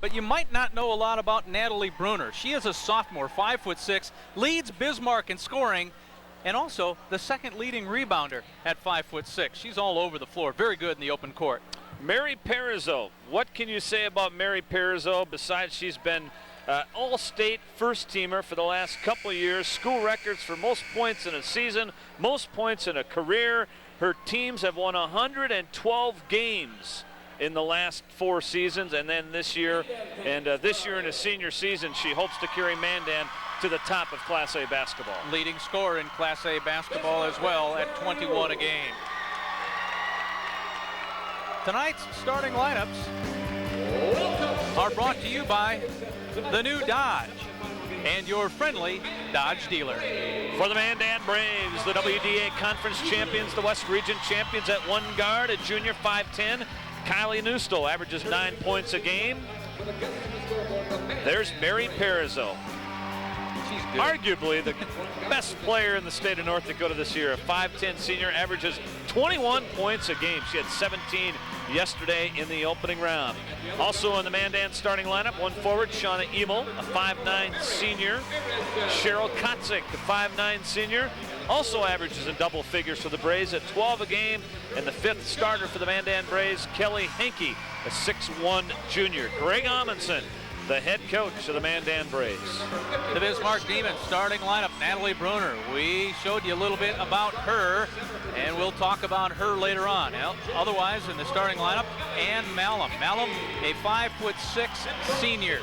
but you might not know a lot about Natalie Bruner. She is a sophomore, 5'6", leads Bismarck in scoring, and also the second leading rebounder at 5'6". She's all over the floor, very good in the open court. Mary Parizeau, what can you say about Mary Parizeau besides she's been all-state first-teamer for the last couple of years, school records for most points in a season, most points in a career. Her teams have won 112 games in the last 4 seasons, and then this year, this year in a senior season, she hopes to carry Mandan to the top of Class A basketball. Leading scorer in Class A basketball as well at 21 a game. Tonight's starting lineups are brought to you by the new Dodge and your friendly Dodge dealer. For the Mandan Braves, the WDA Conference champions, the West Region champions at one guard, a junior 5'10", Kylie Newstall averages 9 points a game. There's Mary Parizeau. She's good. Arguably the best player in the state of North Dakota this year. A 5'10" senior, averages 21 points a game. She had 17 yesterday in the opening round. Also in the Mandan starting lineup, one forward, Shauna Emil, a 5'9" senior. Cheryl Kotzik, a 5'9" senior, also averages in double figures for the Braves at 12 a game. And the 5th starter for the Mandan Braves, Kelly Henke, a 6'1" junior. Greg Amundson, the head coach of the Mandan Braves. The Bismarck Demons starting lineup, Natalie Bruner. We showed you a little bit about her, and we'll talk about her later on. Otherwise, in the starting lineup, Ann Malum. Malum, a 5'6" senior.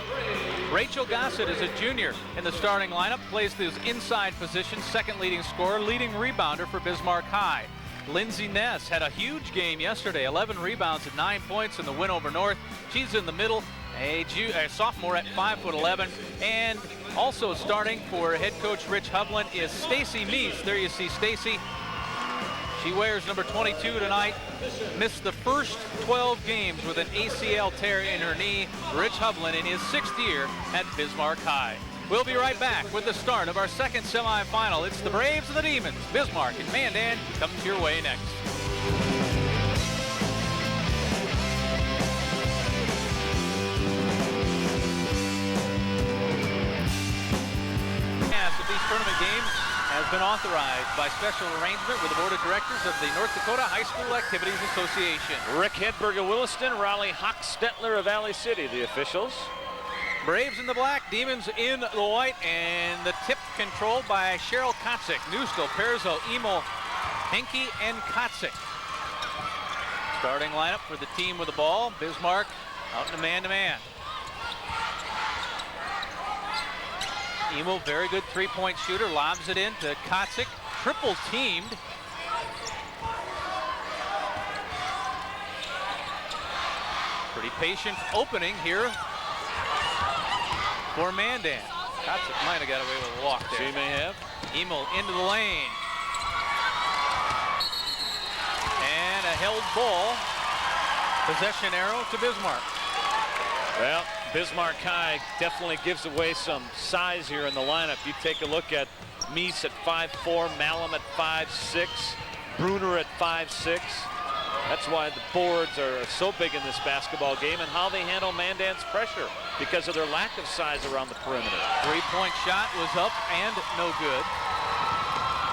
Rachel Gossett is a junior in the starting lineup, plays this inside position, second leading scorer, leading rebounder for Bismarck High. Lindsay Ness had a huge game yesterday, 11 rebounds and 9 points in the win over North. She's in the middle. A sophomore at 5'11", and also starting for head coach Rich Hovland is Stacy Meese. There you see Stacy. She wears number 22 tonight. Missed the first 12 games with an ACL tear in her knee. Rich Hovland in his 6th year at Bismarck High. We'll be right back with the start of our second semifinal. It's the Braves and the Demons. Bismarck and Mandan comes your way next. These tournament games has been authorized by special arrangement with the Board of Directors of the North Dakota High School Activities Association. Rick Hedberg of Williston, Raleigh Hochstetler of Valley City, the officials. Braves in the black, Demons in the white, and the tip controlled by Cheryl Kotzik, Newstall, Parizeau, Emil, Henke, and Kotzik. Starting lineup for the team with the ball, Bismarck out in a man-to-man. Emil, very good three-point shooter, lobs it in to Kotzik, triple teamed. Pretty patient opening here for Mandan. Kotzik might have got away with a walk there. She may have. Emil into the lane. And a held ball. Possession arrow to Bismarck. Well, Bismarck High definitely gives away some size here in the lineup. You take a look at Meese at 5'4", Malum at 5'6", Bruner at 5'6". That's why the boards are so big in this basketball game, and how they handle Mandan's pressure because of their lack of size around the perimeter. Three-point shot was up and no good.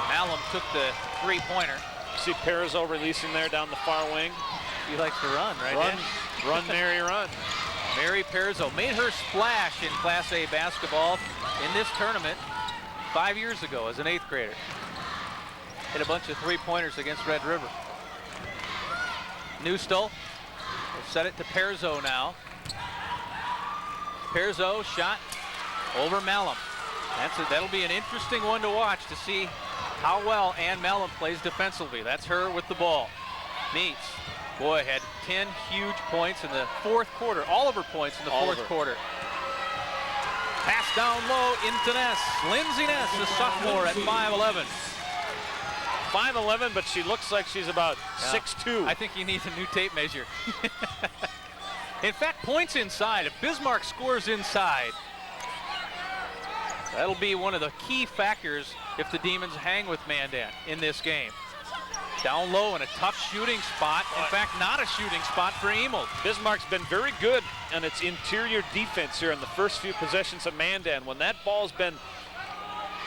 Malum took the three-pointer. See Parizeau releasing there down the far wing. She likes to run, right? Run, Mary, run. Mary Parizeau made her splash in Class A basketball in this tournament 5 years ago as an 8th grader. Hit a bunch of three-pointers against Red River. Newstall will set it to Parizeau now. Parizeau shot over Malum. That'll be an interesting one to watch to see how well Ann Malum plays defensively. That's her with the ball. Meese, boy, had 10 huge points in the 4th quarter. All of her points in the 4th quarter. Pass down low into Ness. Lindsay Ness, the sophomore at 5'11". 5'11", but she looks like she's about 6'2". I think you need a new tape measure. In fact, points inside. If Bismarck scores inside, that'll be one of the key factors if the Demons hang with Mandan in this game. Down low in a tough shooting spot. In fact, not a shooting spot for Emil. Bismarck's been very good on its interior defense here in the first few possessions of Mandan. When that ball's been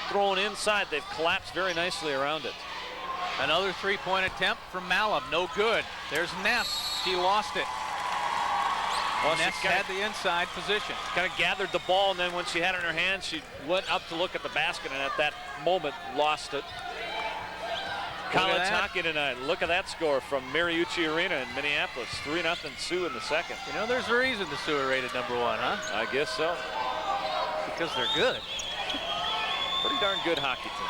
thrown inside, they've collapsed very nicely around it. Another three-point attempt from Malum, no good. There's Ness, she lost it. Well, Ness had the inside position. Kind of gathered the ball, and then when she had it in her hand, she went up to look at the basket, and at that moment lost it. College hockey tonight. Look at that score from Mariucci Arena in Minneapolis. 3-0 Sioux in the second. You know, there's a reason the Sioux are rated #1, huh? I guess so. Because they're good. Pretty darn good hockey team.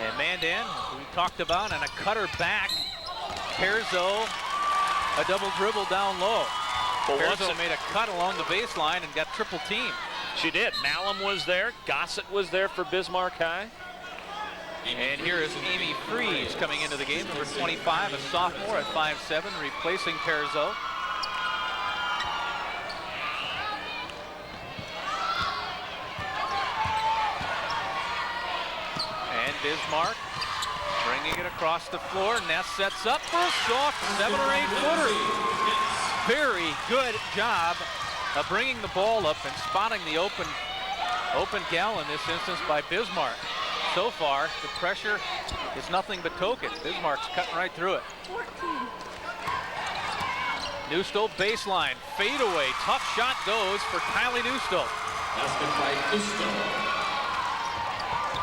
And Mandan, we talked about, and a cutter back. Perzo, a double dribble down low. Perzo made a cut along the baseline and got triple teamed. She did. Malum was there. Gossett was there for Bismarck High. And here is Amy Freeze coming into the game, number 25, a sophomore at 5'7", replacing Perzo. And Bismarck bringing it across the floor. Ness sets up for a soft 7 or 8 footer. Very good job of bringing the ball up and spotting the open gal in this instance by Bismarck. So far, the pressure is nothing but token. Bismarck's cutting right through it. 14. Newstole baseline, fade away, tough shot goes for Kylie Newstole.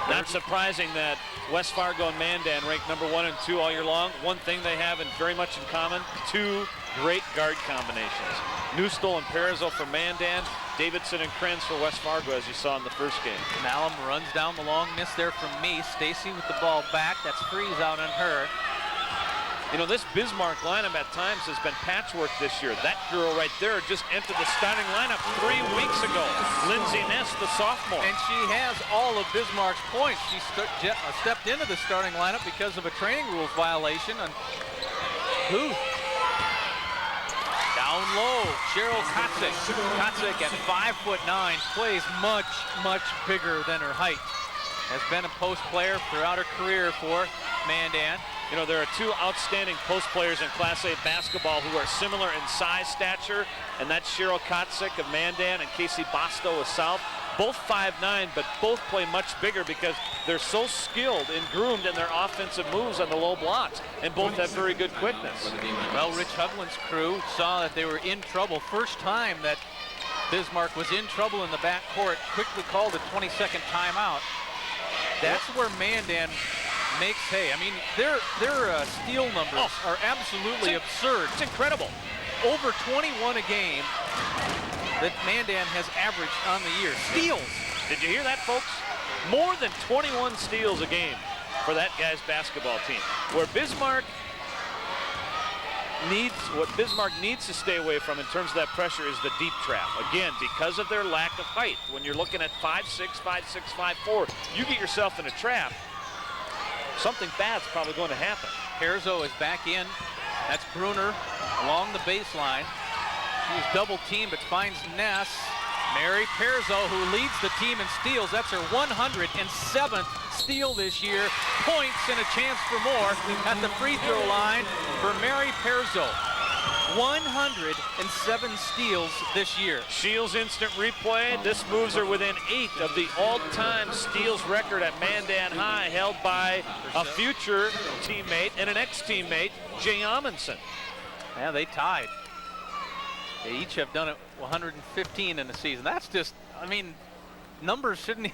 Not surprising that West Fargo and Mandan ranked #1 and 2 all year long. One thing they have very much in common, 2 great guard combinations. Newstole and Perzo for Mandan, Davidson and Krenz for West Fargo, as you saw in the first game. Malum runs down the long miss there from Meese. Stacy with the ball back. That's Freeze out on her. You know, this Bismarck lineup at times has been patchwork this year. That girl right there just entered the starting lineup 3 weeks ago. Lindsay Ness, the sophomore. And she has all of Bismarck's points. She stepped into the starting lineup because of a training rules violation on Booth. Down low, Cheryl Kotzik. Kotzik at 5'9", plays much bigger than her height. Has been a post player throughout her career for Mandan. You know, there are 2 outstanding post players in Class A basketball who are similar in size, stature, and that's Cheryl Kotzik of Mandan and Casey Bostow of South. Both 5'9", but both play much bigger because they're so skilled and groomed in their offensive moves on the low blocks, and both have very good quickness. Well, Rich Hovland's crew saw that they were in trouble. First time that Bismarck was in trouble in the backcourt, quickly called a 20-second timeout. That's where Mandan makes hay. I mean, their steal numbers are absolutely absurd. It's incredible. Over 21 a game that Mandan has averaged on the year. Steals. Did you hear that, folks? More than 21 steals a game for that guy's basketball team. What Bismarck needs to stay away from in terms of that pressure is the deep trap. Again, because of their lack of height. When you're looking at 5'6", 5'6", 5'4", you get yourself in a trap, something bad's probably going to happen. Perzo is back in. That's Bruner along the baseline. She's double teamed, but finds Ness. Mary Perzo, who leads the team in steals. That's her 107th steal this year. Points and a chance for more at the free throw line for Mary Perzo. 107 steals this year. Shields instant replay. This moves her within 8 of the all-time steals record at Mandan High, held by a future teammate and an ex-teammate, Jay Amundsen. Yeah, they tied. They each have done it 115 in the season. That's just, I mean, numbers shouldn't.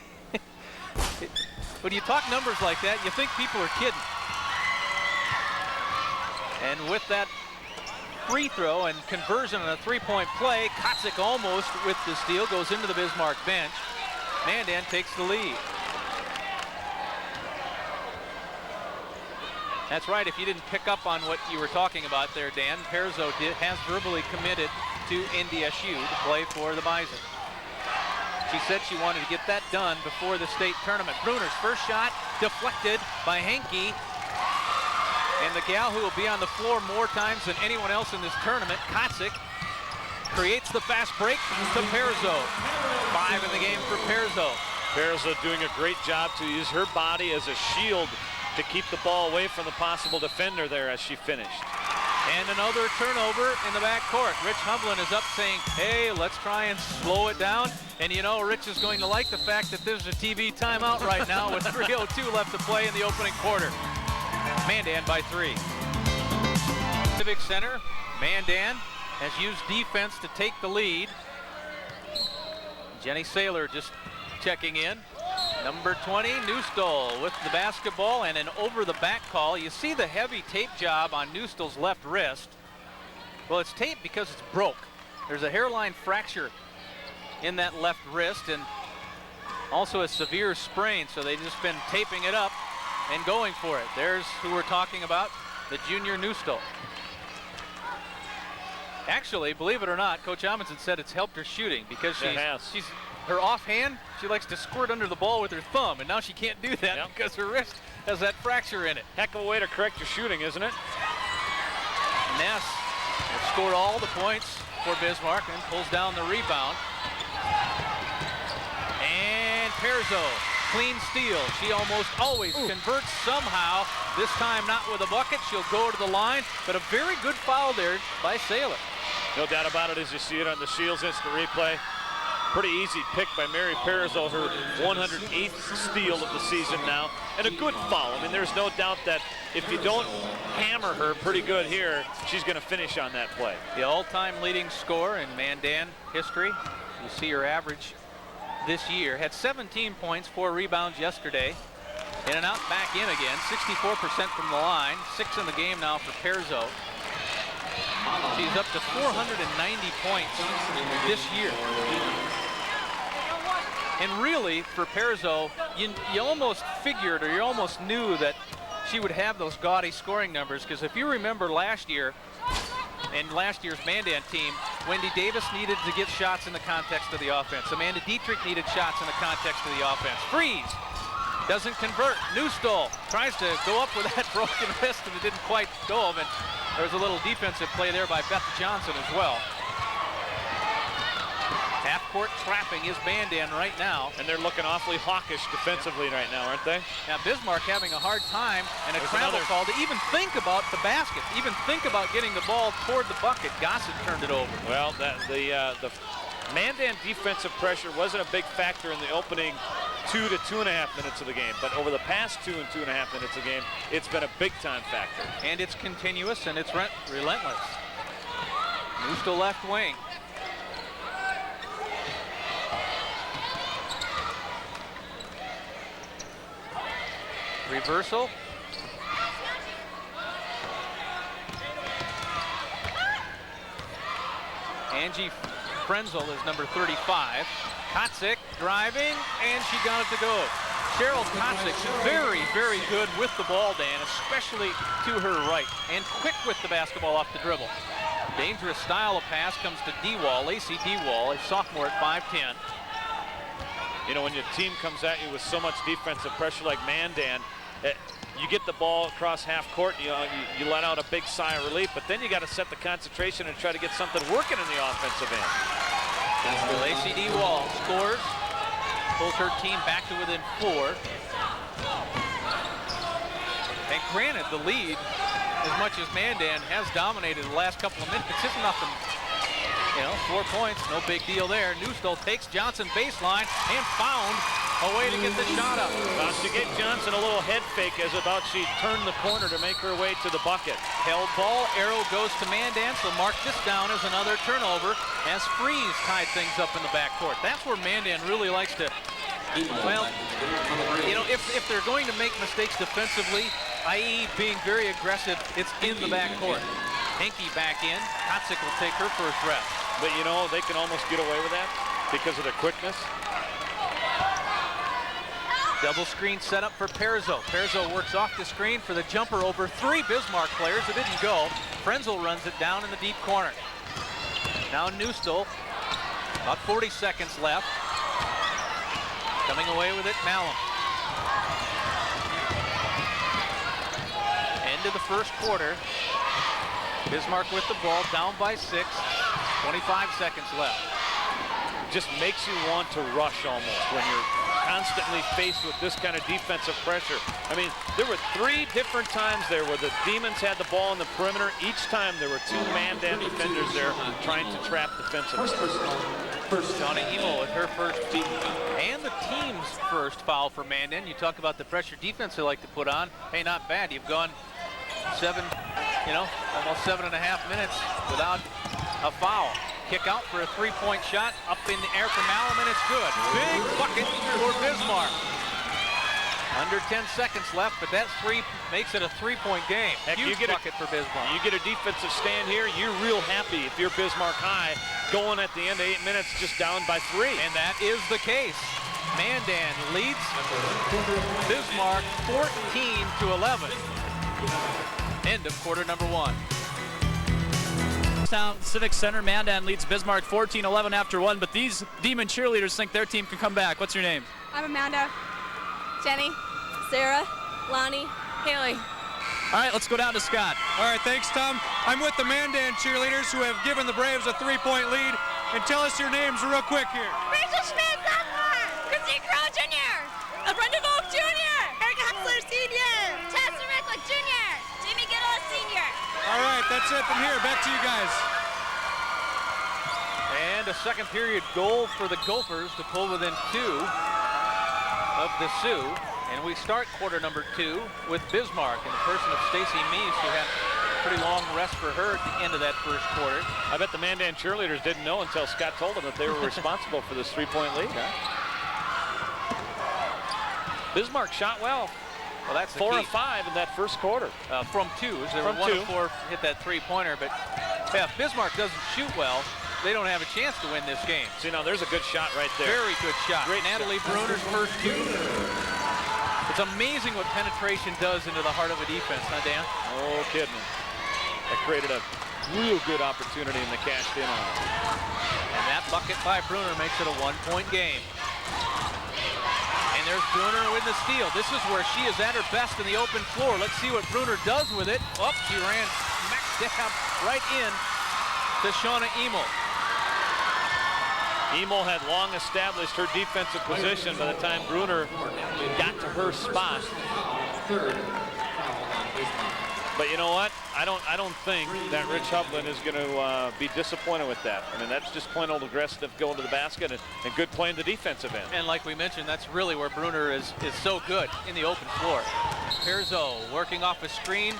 When you talk numbers like that, you think people are kidding. And with that free throw and conversion on a three-point play, Kotzik almost with the steal goes into the Bismarck bench. Mandan takes the lead. That's right, if you didn't pick up on what you were talking about there, Dan, Perzo has verbally committed to NDSU to play for the Bison. She said she wanted to get that done before the state tournament. Bruner's first shot deflected by Henke. And the gal who will be on the floor more times than anyone else in this tournament, Kotzik, creates the fast break to Perzo. 5 in the game for Perzo. Perzo doing a great job to use her body as a shield to keep the ball away from the possible defender there as she finished. And another turnover in the backcourt. Rich Humblin is up saying, hey, let's try and slow it down. And you know, Rich is going to like the fact that there's a TV timeout right now with 3:02 left to play in the opening quarter. Mandan by 3. Civic Center, Mandan has used defense to take the lead. Jenny Saylor just checking in. Number 20, Newstall with the basketball and an over-the-back call. You see the heavy tape job on Newstall's left wrist. Well, it's taped because it's broke. There's a hairline fracture in that left wrist and also a severe sprain, so they've just been taping it up and going for it. There's who we're talking about, the junior Newstall. Actually, believe it or not, Coach Amundsen said it's helped her shooting because she's her offhand, she likes to squirt under the ball with her thumb, and now she can't do that because her wrist has that fracture in it. Heck of a way to correct your shooting, isn't it? Ness has scored all the points for Bismarck and pulls down the rebound. And Perzo, clean steal. She almost always converts somehow. This time not with a bucket. She'll go to the line, but a very good foul there by Saylor. No doubt about it as you see it on the Shields instant replay. Pretty easy pick by Mary Perzo, her 108th steal of the season now, and a good foul. I mean, there's no doubt that if you don't hammer her pretty good here, she's going to finish on that play. The all-time leading scorer in Mandan history. You see her average this year. Had 17 points, 4 rebounds yesterday. In and out, back in again. 64% from the line. 6 in the game now for Perzo. She's up to 490 points this year. And really, for Perzo, you almost figured, or you almost knew that she would have those gaudy scoring numbers, because if you remember last year, and last year's Mandan team, Wendy Davis needed to get shots in the context of the offense. Amanda Dietrich needed shots in the context of the offense. Freeze doesn't convert. Newstall tries to go up with that broken wrist, and it didn't quite go. And there was a little defensive play there by Beth Johnson as well. Half-court trapping is Mandan right now. And they're looking awfully hawkish defensively right now, aren't they? Now Bismarck having a hard time, and a travel call to even think about the basket, even think about getting the ball toward the bucket. Gossett turned it over. Well, the Mandan defensive pressure wasn't a big factor in the opening 2 to 2.5 minutes of the game, but over the past 2 and 2.5 minutes of the game, it's been a big-time factor. And it's continuous, and it's relentless. Newstall left wing. Reversal. Angie Frenzel is number 35. Kotzik driving, and she got it to go. Cheryl Kotzik, very, very good with the ball, Dan, especially to her right, and quick with the basketball off the dribble. Dangerous style of pass comes to D-Wall, Lacey D-Wall, a sophomore at 5'10". You know, when your team comes at you with so much defensive pressure like Mandan, you get the ball across half court, you let out a big sigh of relief, but then you got to set the concentration and try to get something working in the offensive end. Lacey D-Wall scores, pulls her team back to within 4. And granted, the lead, as much as Mandan has dominated the last couple of minutes, it's nothing. You know, 4 points, no big deal there. Newstall takes Johnson baseline and found a way to get the shot up. She gave Johnson a little head fake as about she turned the corner to make her way to the bucket. Held ball, arrow goes to Mandan, so mark this down as another turnover as Freeze tied things up in the backcourt. That's where Mandan really likes to, well, you know, if they're going to make mistakes defensively, i.e. being very aggressive, it's in the backcourt. Henke back in. Kotzik will take her first rep. But you know, they can almost get away with that because of their quickness. Double screen set up for Perzo. Perzo works off the screen for the jumper over 3 Bismarck players. It didn't go. Frenzel runs it down in the deep corner. Now Newstall, about 40 seconds left. Coming away with it, Malum. End of the first quarter. Bismarck with the ball, down by 6. 25 seconds left. Just makes you want to rush almost when you're constantly faced with this kind of defensive pressure. I mean, there were 3 different times there where the Demons had the ball in the perimeter. Each time there were 2 man-down defenders there trying to trap defensively. Shauna Emo with her first and the team's first foul for Mandan. You talk about the pressure defense they like to put on. Hey, not bad. You've gone almost 7.5 minutes without a foul. Kick out for a 3-point shot up in the air from Malum, and it's good. Big bucket for Bismarck. Under 10 seconds left, but that 3 makes it a 3-point game. Heck, Huge bucket for Bismarck. You get a defensive stand here, you're real happy if you're Bismarck High going at the end of 8 minutes just down by 3. And that is the case. Mandan leads Bismarck 14-11. End of quarter number 1. Town Civic Center, Mandan leads Bismarck 14-11 after 1, but these Demon cheerleaders think their team can come back. What's your name? I'm Amanda. Jenny. Sarah. Lonnie. Haley. All right, let's go down to Scott. All right, thanks, Tom. I'm with the Mandan cheerleaders who have given the Braves a 3-point lead. And tell us your names real quick here. Rachel Schmidt, sophomore. Christine Crow, junior. Brenda Volk, junior. Erica Hessler, senior. Tessa Ricklick, junior. Jamie Giddle, senior. All right, that's it from here. Back to you guys. And a second period goal for the Gophers to pull within 2 of the Sioux. And we start quarter number 2 with Bismarck in the person of Stacy Meese, who had a pretty long rest for her at the end of that first quarter. I bet the Mandan cheerleaders didn't know until Scott told them that they were responsible for this 3-point lead. Bismarck shot well. Well, that's 4 of 5 in that first quarter. From 2, as they were 1 of 4 hit that 3-pointer. But yeah, if Bismarck doesn't shoot well, they don't have a chance to win this game. See, now there's a good shot right there. Very good shot. Great Natalie Bruner's first 2. It's amazing what penetration does into the heart of a defense, huh, Dan? Oh, kidding. That created a real good opportunity and they cashed in on it. And that bucket by Bruner makes it a 1-point game. And there's Bruner with the steal. This is where she is at her best in the open floor. Let's see what Bruner does with it. Oh, she ran smack dab right in to Shauna Emel. Emel had long established her defensive position by the time Bruner got to her spot. But you know what? I don't think that Rich Hublin is going to be disappointed with that. I mean, that's just plain old aggressive going to the basket and good play in the defensive end. And like we mentioned, that's really where Bruner is so good, in the open floor. Perzo working off a screen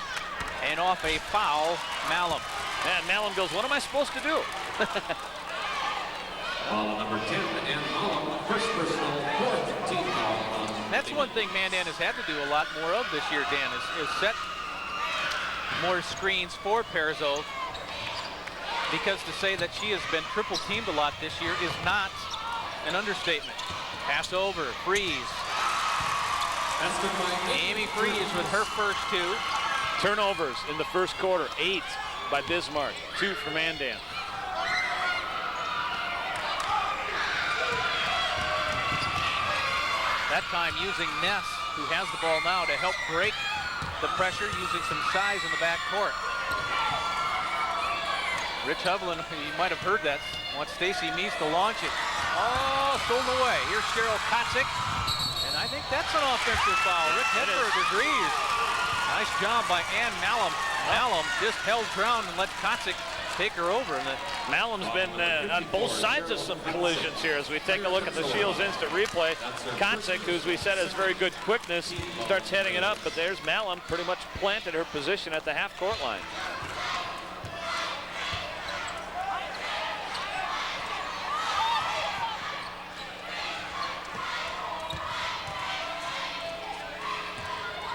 and off a foul, Malum. And Malum goes, what am I supposed to do? Foul number 10, and Malum, first personal, 4th team foul. That's one thing Mandan has had to do a lot more of this year, Dan, is set more screens for Perzo, because to say that she has been triple teamed a lot this year is not an understatement. Pass over, Freeze. Amy Freeze with her first 2. Turnovers in the first quarter, 8 by Bismarck, 2 for Mandan. That time using Ness, who has the ball now, to help break the pressure, using some size in the back court. Rich Hublin, you might have heard that, wants Stacy Meese to launch it. Oh, stolen away. Here's Cheryl Kotzik, and I think that's an offensive foul. Rick Hedberg agrees. Nice job by Ann Malum. Malum just held ground and let Kotzik take her over. And Malum's been on both sides of some collisions here as we take a look at the Shields instant replay. Kotzik, who, as we said, has very good quickness, starts heading it up, but there's Malum pretty much planted her position at the half-court line.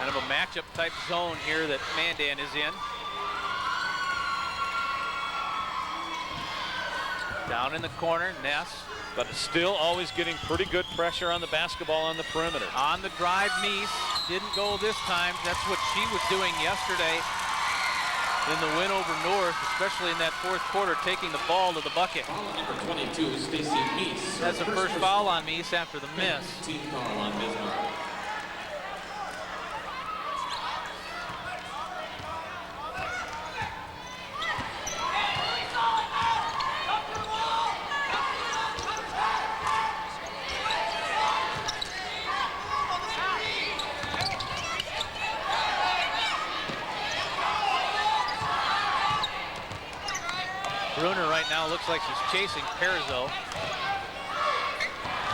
kind of a matchup type zone here that Mandan is in. Down in the corner, Ness. But still always getting pretty good pressure on the basketball on the perimeter. On the drive, Meese didn't go this time. That's what she was doing yesterday in the win over North, especially in that fourth quarter, taking the ball to the bucket. Foul number 22, Stacy Meese. That's the first foul on Meese after the miss. Team foul on Bismarck. Bruner right now looks like she's chasing Perzo.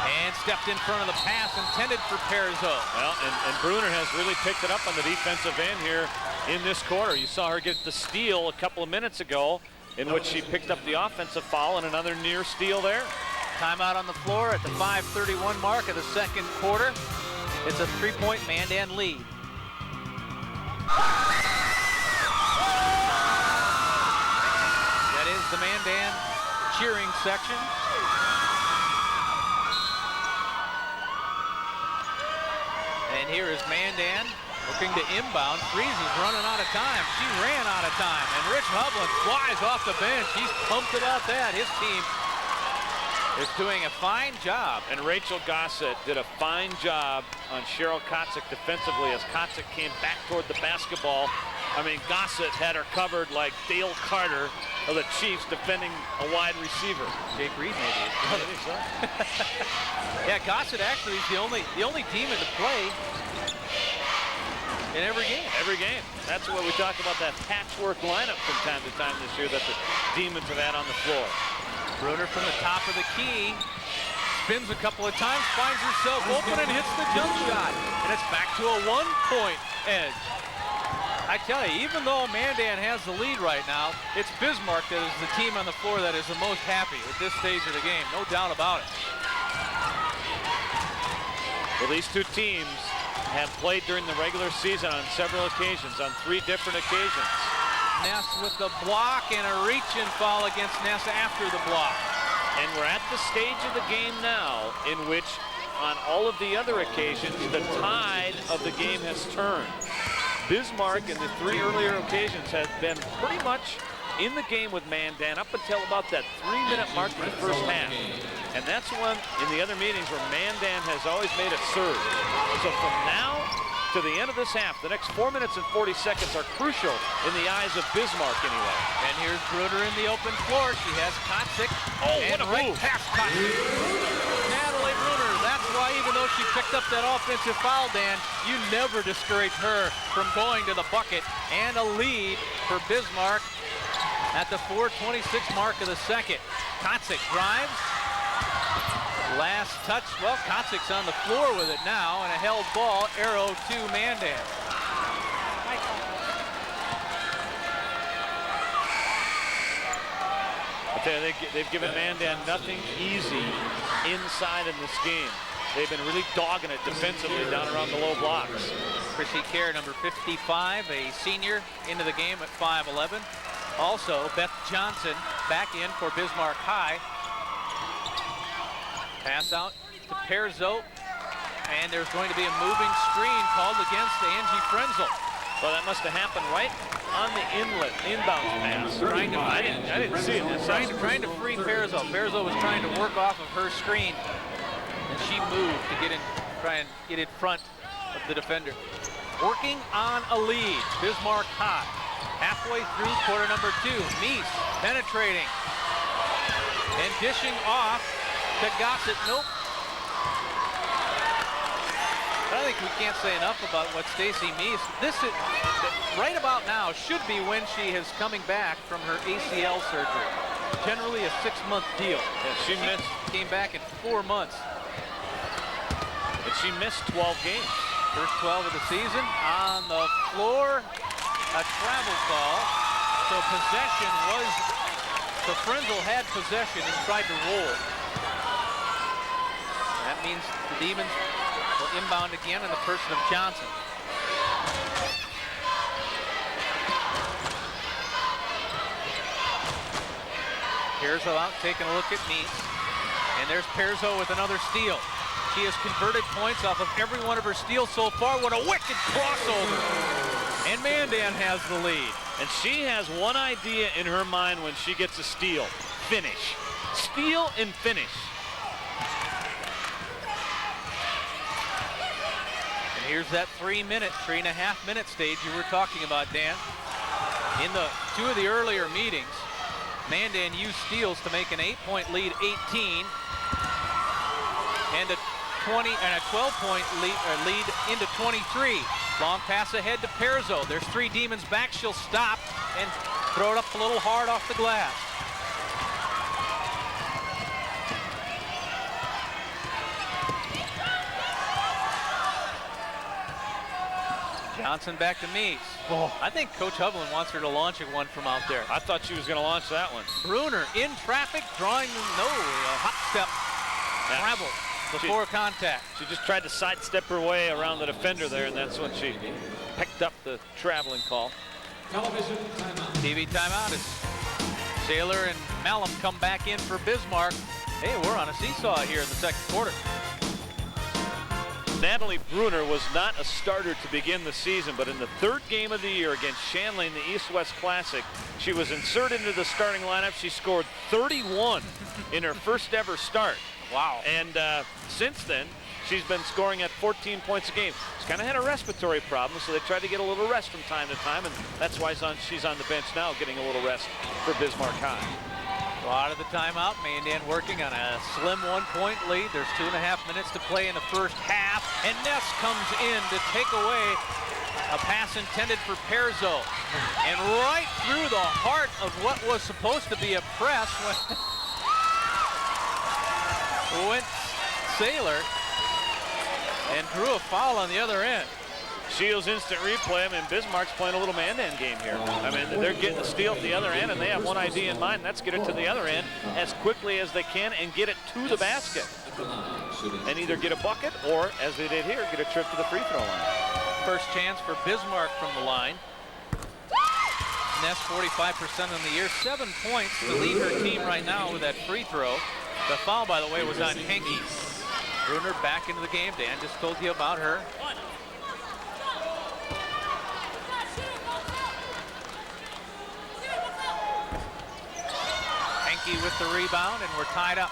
And stepped in front of the pass intended for Perzo. Well, and Bruner has really picked it up on the defensive end here in this quarter. You saw her get the steal a couple of minutes ago, in which she picked up the offensive foul and another near steal there. Timeout on the floor at the 5:31 mark of the second quarter. It's a 3-point Mandan lead. That is the Mandan cheering section. And here is Mandan looking to inbound. Freeze is running out of time. She ran out of time. And Rich Hublin flies off the bench. He's pumped about that. His team is doing a fine job. And Rachel Gossett did a fine job on Cheryl Kotzik defensively as Kotzik came back toward the basketball. I mean, Gossett had her covered like Dale Carter of the Chiefs defending a wide receiver. Jake Reed maybe. Yeah, Gossett actually is the only demon to play in every game. Every game. That's what we talk about, that patchwork lineup from time to time this year that the Demons have had on the floor. Bruner from the top of the key. Spins a couple of times, finds herself open and hits the jump shot. And it's back to a 1-point edge. I tell you, even though Mandan has the lead right now, it's Bismarck that is the team on the floor that is the most happy at this stage of the game. No doubt about it. Well, these two teams have played during the regular season on several occasions, on 3 different occasions. Ness with the block and a reach-in foul against Ness after the block. And we're at the stage of the game now in which, on all of the other occasions, the tide of the game has turned. Bismarck in the 3 earlier occasions has been pretty much in the game with Mandan up until about that 3-minute mark in the first half. And that's one in the other meetings where Mandan has always made a surge. So from now to the end of this half, the next 4 minutes and 40 seconds are crucial in the eyes of Bismarck anyway. And here's Bruner in the open floor. She has Kotzik. Oh, what a right move. past Kotzik. Natalie Bruner. That's why even though she picked up that offensive foul, Dan, you never discourage her from going to the bucket. And a lead for Bismarck at the 4:26 mark of the second. Kotzik drives. Last touch, well, Kotzik's on the floor with it now, and a held ball, arrow to Mandan. I tell you, they've given Mandan nothing easy inside in this game. They've been really dogging it defensively down around the low blocks. Chrissy Kerr, number 55, a senior, into the game at 5'11". Also, Beth Johnson back in for Bismarck High. Pass out to Perzo, and there's going to be a moving screen called against Angie Frenzel. Well, that must have happened right on the inbound pass. I didn't see it. Trying to free Perzo. Perzo was trying to work off of her screen, and she moved to try and get in front of the defender. Working on a lead, Bismarck High. Halfway through quarter number 2, Meese penetrating and dishing off to Gossett. Nope. I think we can't say enough about what Stacey Meese, this is right about now should be when she is coming back from her ACL surgery. Generally a 6-month deal. Yeah, she came back in 4 months. And she missed 12 games. First 12 of the season. On the floor, a travel call. So possession was, so Frenzel had possession and tried to roll. That means the Demons will inbound again in the person of Johnson. Perzo out, taking a look at Meese. And there's Perzo with another steal. She has converted points off of every one of her steals so far. What a wicked crossover. And Mandan has the lead. And she has one idea in her mind when she gets a steal. Finish. Steal and finish. Here's that 3.5-minute stage you were talking about, Dan. In the 2 of the earlier meetings, Mandan used steals to make an 8-point lead 18 and a 12-point lead into 23. Long pass ahead to Perzo. There's 3 Demons back. She'll stop and throw it up a little hard off the glass. Johnson back to Meese. Oh, I think Coach Hovland wants her to launch a one from out there. I thought she was going to launch that one. Bruner in traffic, drawing a hop step travel before contact. She just tried to sidestep her way around the defender there, and that's when she picked up the traveling call. Television timeout. TV timeout as Saylor and Malum come back in for Bismarck. Hey, we're on a seesaw here in the second quarter. Natalie Bruner was not a starter to begin the season, but in the third game of the year against Shanley in the East-West Classic, she was inserted into the starting lineup. She scored 31 in her first ever start. Wow. And since then, she's been scoring at 14 points a game. She's kind of had a respiratory problem, so they tried to get a little rest from time to time, and that's why she's on the bench now, getting a little rest for Bismarck High. So out of the timeout, Mandan working on a slim 1-point lead. There's 2.5 minutes to play in the first half, and Ness comes in to take away a pass intended for Perzo. And right through the heart of what was supposed to be a press went Saylor and drew a foul on the other end. Shields instant replay. I mean, Bismarck's playing a little Mandan game here. I mean, they're getting a steal at the other end, and they have one idea in mind, and that's get it to the other end as quickly as they can and get it to the basket. And either get a bucket or, as they did here, get a trip to the free throw line. First chance for Bismarck from the line. Ness 45% on the year, 7 points to lead her team right now with that free throw. The foul, by the way, was on Henke. Bruner back into the game. Dan just told you about her. Henke with the rebound, and we're tied up.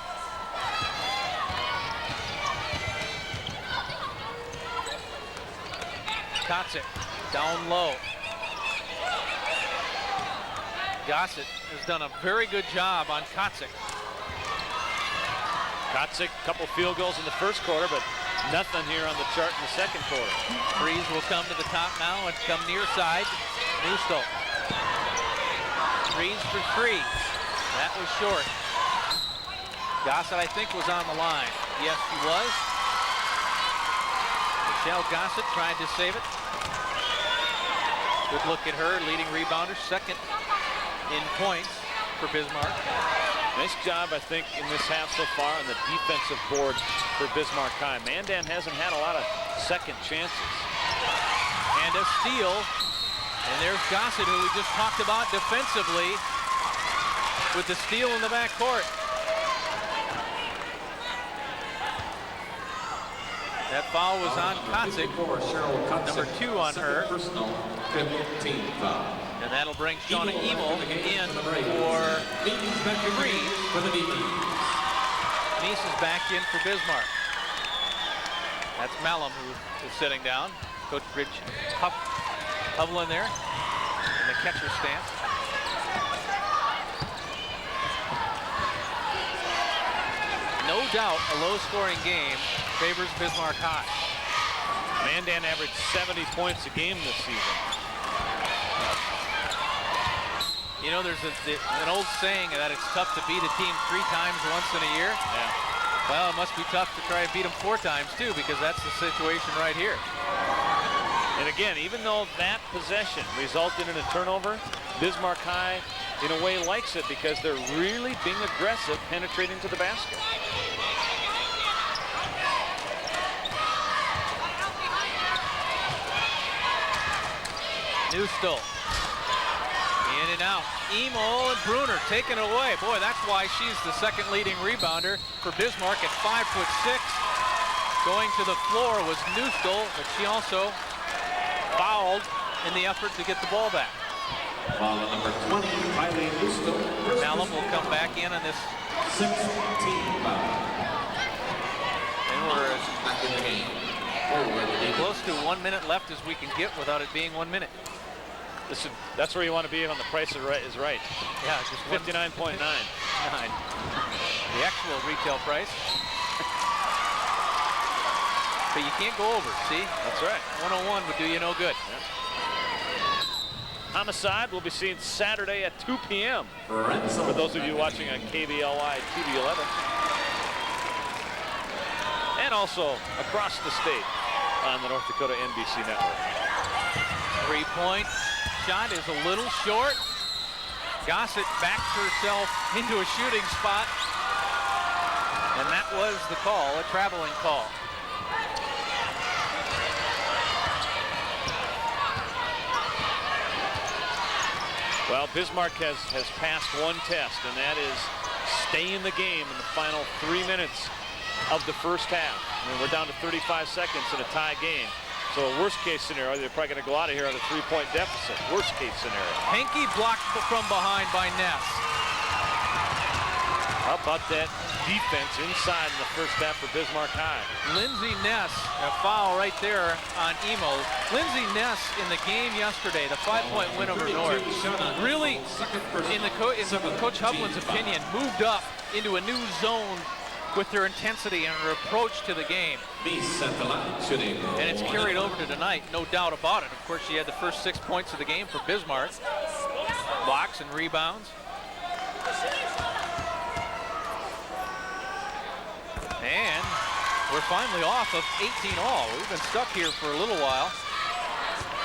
Kotzik down low. Gossett has done a very good job on Kotzik. Kotzik, a couple field goals in the first quarter, but nothing here on the chart in the second quarter. Freeze will come to the top now and come near side. Newstall. Freeze for three. That was short. Gossett, I think, was on the line. Yes, he was. Michelle Gossett tried to save it. Good look at her, leading rebounder, second in points for Bismarck. Nice job, I think, in this half so far on the defensive board for Bismarck High. Mandan hasn't had a lot of second chances. And a steal. And there's Gossett, who we just talked about defensively, with the steal in the backcourt. That foul was on Kotzik, number 2 on her. And that'll bring Shauna Emil in for three. Meese is back in for Bismarck. That's Malum who is sitting down. Coach Rich Hovland there in the catcher stance. No doubt a low-scoring game favors Bismarck High. Mandan averaged 70 points a game this season. You know, there's an old saying that it's tough to beat a team 3 times once in a year. Yeah. Well, it must be tough to try and beat them 4 times too, because that's the situation right here. And again, even though that possession resulted in a turnover, Bismarck High, in a way, likes it because they're really being aggressive, penetrating to the basket. Newstall. In and out. Emil and Bruner taken away. Boy, that's why she's the second leading rebounder for Bismarck at 5'6". Going to the floor was Newstall, but she also fouled in the effort to get the ball back. Foul number 20, Eileen Newstall. Malum will come back in on this. 16 foul. And we're Back in the game. as close to 1 minute left as we can get without it being 1 minute. That's where you want to be on the Price is Right. Yeah, just 59.9. The actual retail price. But you can't go over, see? That's right. 101 would do you no good. Yeah. Homicide will be seen Saturday at 2 p.m. for those of you watching on KBLI TV 11. And also across the state on the North Dakota NBC network. Three-point shot is a little short. Gossett backs herself into a shooting spot. And that was the call, a traveling call. Well, Bismarck has passed one test, and that is stay in the game in the final 3 minutes of the first half. I mean, we're down to 35 seconds in a tie game. So worst case scenario, they're probably going to go out of here on a 3-point deficit. Worst case scenario. Henke blocked from behind by Ness. How about that defense inside in the first half for Bismarck High? Lindsay Ness, a foul right there on Emo. Lindsay Ness in the game yesterday, the 5-point win over North, really, in Coach Hovland's opinion, moved up into a new zone with their intensity and her approach to the game. And it's carried over to tonight, no doubt about it. Of course, she had the first 6 points of the game for Bismarck. Blocks and rebounds. And we're finally off of 18 all. We've been stuck here for a little while.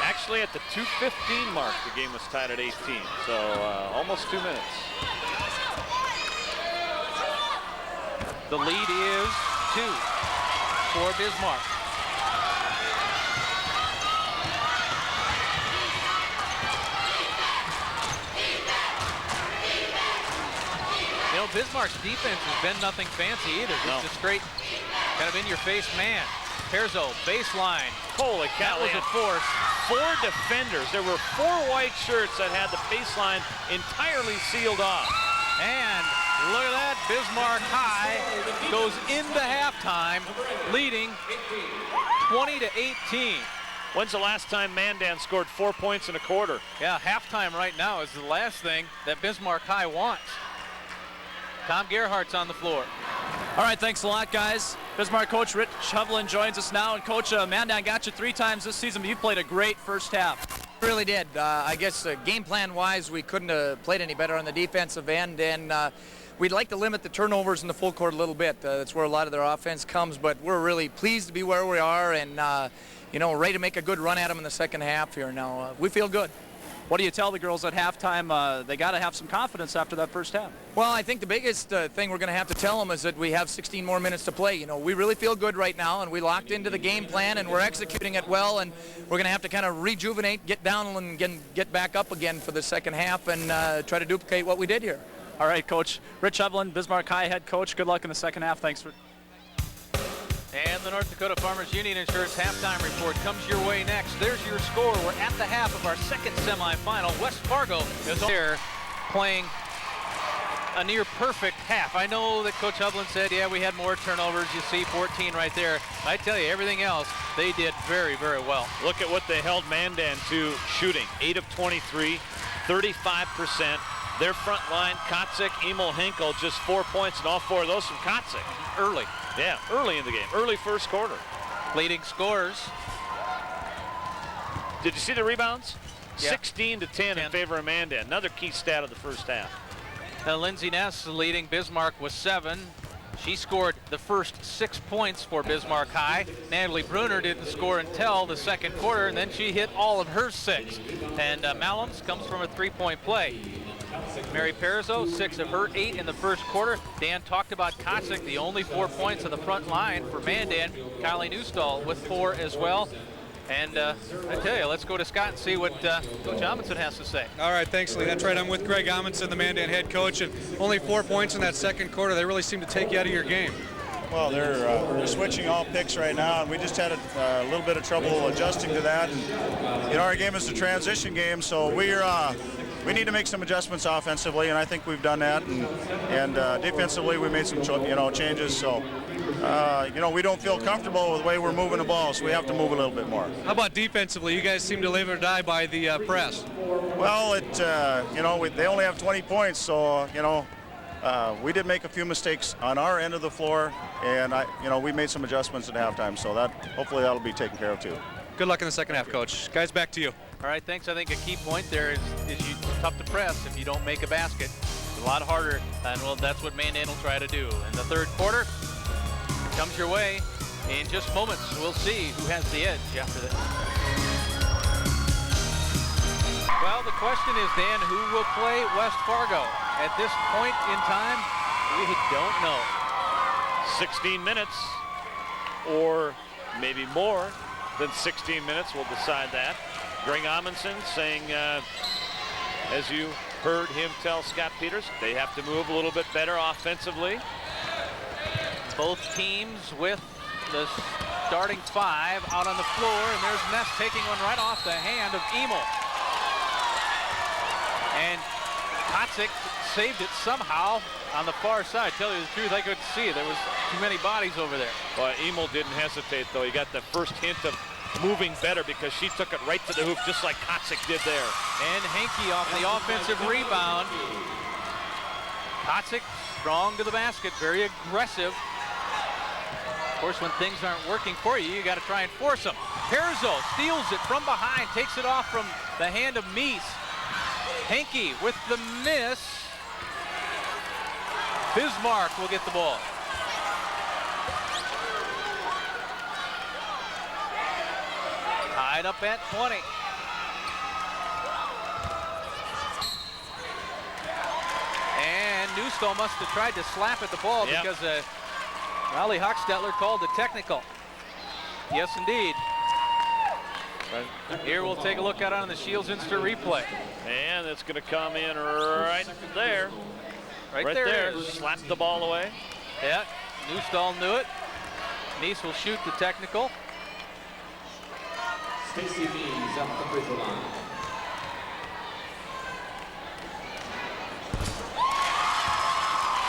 Actually, at the 2:15 mark, the game was tied at 18. So almost 2 minutes. The lead is 2 for Bismarck. You know, Bismarck's defense has been nothing fancy either. Just a straight, kind of in-your-face man. Perzo, baseline. Holy cow, That was a force. 4 defenders. There were 4 white shirts that had the baseline entirely sealed off. And look at that, Bismarck High goes into halftime, leading 20-18. When's the last time Mandan scored 4 points in a quarter? Yeah, halftime right now is the last thing that Bismarck High wants. Tom Gerhardt's on the floor. All right, thanks a lot, guys. Bismarck coach Rich Hovland joins us now. And Coach, Mandan got you 3 times this season, but you played a great first half. Really did. I guess game plan-wise, we couldn't have played any better on the defensive end, and we'd like to limit the turnovers in the full court a little bit. That's where a lot of their offense comes, but we're really pleased to be where we are and, you know, ready to make a good run at them in the second half here now. We feel good. What do you tell the girls at halftime? They got to have some confidence after that first half. Well, I think the biggest thing we're going to have to tell them is that we have 16 more minutes to play. You know, we really feel good right now, and we locked into the game plan, and we're executing it well, and we're going to have to kind of rejuvenate, get down, and get back up again for the second half and try to duplicate what we did here. All right, Coach. Rich Hovland, Bismarck High head coach. Good luck in the second half. Thanks for... And the North Dakota Farmers Union Insurance halftime report comes your way next. There's your score. We're at the half of our second semifinal. West Fargo is there playing a near perfect half. I know that Coach Hovland said, yeah, we had more turnovers. You see 14 right there. I tell you, everything else, they did very, very well. Look at what they held Mandan to shooting. 8 of 23, 35%. Their front line, Kotzik, Emil Henkel, just 4 points, and all 4 of those from Kotzik. Early. Yeah, early in the game, early first quarter. Leading scores. Did you see the rebounds? Yeah. 16 to 10 in favor of Mandan. Another key stat of the first half. Lindsay Ness leading Bismarck with 7. She scored the first 6 points for Bismarck High. Natalie Bruner didn't score until the second quarter, and then she hit all of her 6. And Malums comes from a 3-point play. Mary Perzo, 6 of her 8 in the first quarter. Dan talked about Kotzik, the only 4 points on the front line for Mandan. Kylie Newstall with 4 as well. And I tell you, let's go to Scott and see what Coach Amundsen has to say. All right, thanks, Lee. That's right. I'm with Greg Amundsen, the Mandan head coach, and only 4 points in that second quarter. They really seem to take you out of your game. Well, they're switching all picks right now, and we just had a little bit of trouble adjusting to that. And, you know, our game is a transition game, so we need to make some adjustments offensively, and I think we've done that. And defensively, we made some changes. So, you know, we don't feel comfortable with the way we're moving the ball, so we have to move a little bit more. How about defensively? You guys seem to live or die by the press. Well, you know, they only have 20 points, so, you know, we did make a few mistakes on our end of the floor, and you know, we made some adjustments at halftime, so hopefully that'll be taken care of too. Good luck in the second half, Coach. Guys, back to you. All right, thanks. I think a key point there is it's tough to press if you don't make a basket. It's a lot harder, and well, that's what Mandan will try to do. In the third quarter, comes your way in just moments. We'll see who has the edge after this. the question is, Dan, who will play West Fargo? At this point in time, we don't know. 16 minutes, or maybe more than 16 minutes will decide that. Greg Amundsen saying, as you heard him tell Scott Peters, they have to move a little bit better offensively. Both teams with the starting 5 out on the floor, and there's Ness taking one right off the hand of Emil. And Kotzik saved it somehow on the far side. Tell you the truth, I couldn't see it. There was too many bodies over there. Well, Emil didn't hesitate, though. He got the first hint of moving better because she took it right to the hoop, just like Kotzik did there. And Henke off the offensive rebound. Kotzik strong to the basket, very aggressive. Of course, when things aren't working for you, you got to try and force them. Perzo steals it from behind, takes it off from the hand of Mies. Henke with the miss. Bismarck will get the ball. Tied up at 20. And Newstall must have tried to slap at the ball because Raleigh Hochstetler called the technical. Yes, indeed. But here we'll take a look at it on the Shields Instant Replay. And it's going to come in right there. Right there. Slap the ball away. Yeah, Newstall knew it. Mies will shoot the technical. Stacey Mies up the free throw line.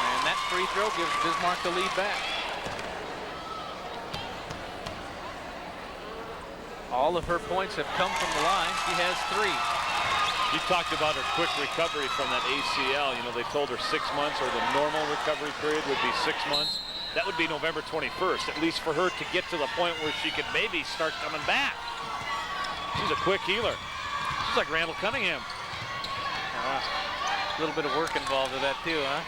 And that free throw gives Bismarck the lead back. All of her points have come from the line. She has 3. You talked about her quick recovery from that ACL. You know, they told her 6 months, or the normal recovery period would be 6 months. That would be November 21st, at least for her to get to the point where she could maybe start coming back. She's a quick healer. She's like Randall Cunningham. A little bit of work involved with that too, huh?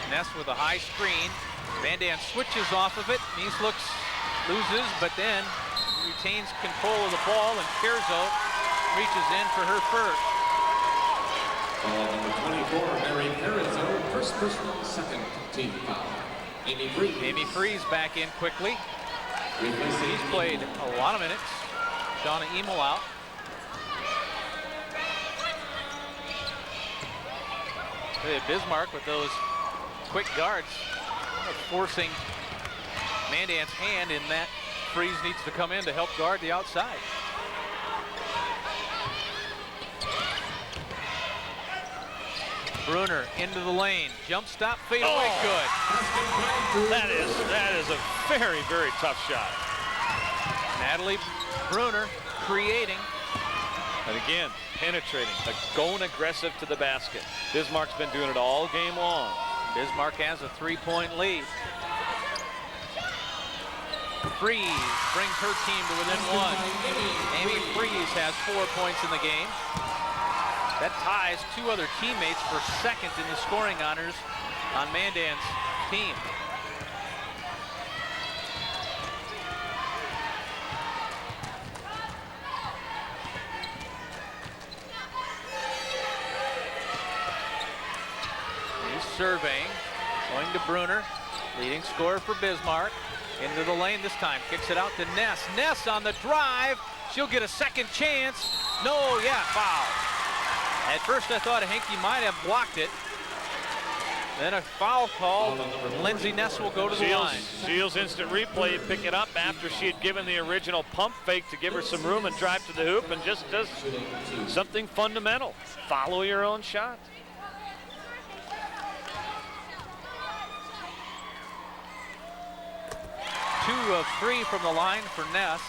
Ness with a high screen. Van Dan switches off of it. Mies loses, but then retains control of the ball, and Perzo reaches in for her first. Number 24, Mary Perzo, first personal, second team foul. Amy Freeze. Amy Freeze back in quickly. He's played a lot of minutes. Shauna Emil out. Bismarck with those quick guards, forcing Mandan's hand in that. Freeze needs to come in to help guard the outside. Bruner into the lane, jump stop, fade away, good. That is a very, very tough shot. Natalie Bruner creating. And again, penetrating, like going aggressive to the basket. Bismarck's been doing it all game long. Bismarck has a 3-point lead. Freeze brings her team to within 1. Amy Freeze has 4 points in the game. That ties 2 other teammates for second in the scoring honors on Mandan's team. He's surveying, going to Bruner, leading scorer for Bismarck. Into the lane this time, kicks it out to Ness. Ness on the drive, she'll get a second chance. No, foul. At first I thought Henke might have blocked it. Then a foul call. Lindsay Ness will go to the line. Shields instant replay, pick it up after she had given the original pump fake to give her some room and drive to the hoop, and just does something fundamental. Follow your own shot. Two of 3 from the line for Ness.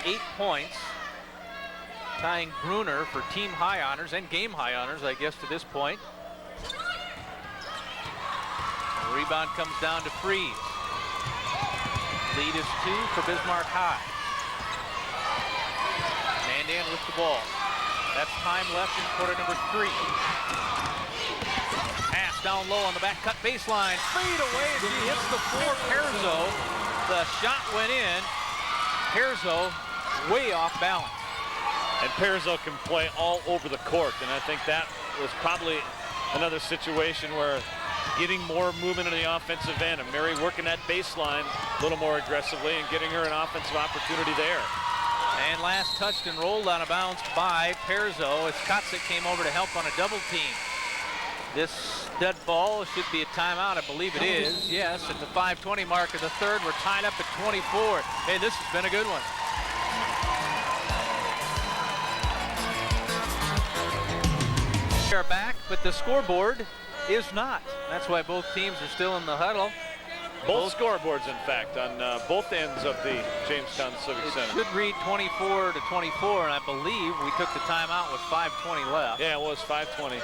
8 points. Tying Bruner for team high honors and game high honors, I guess, to this point. The rebound comes down to Freeze. Lead is 2 for Bismarck High. Mandan with the ball. That's time left in quarter number 3. Pass down low on the back cut baseline. Fade away as she hits the floor. Perzo The shot went in. Perzo way off balance. And Perzo can play all over the court, and I think that was probably another situation where getting more movement in the offensive end, and Mary working that baseline a little more aggressively and getting her an offensive opportunity there. And last touched and rolled out of bounds by Perzo as Kotsick came over to help on a double team. This dead ball should be a timeout. I believe it is. Yes, at the 5:20 mark of the third. We're tied up at 24. Hey, this has been a good one. We are back, but the scoreboard is not. That's why both teams are still in the huddle. Both scoreboards, in fact, on both ends of the Jamestown Civic Center. It should read 24 to 24, and I believe we took the timeout with 5:20 left. Yeah, it was 5:20.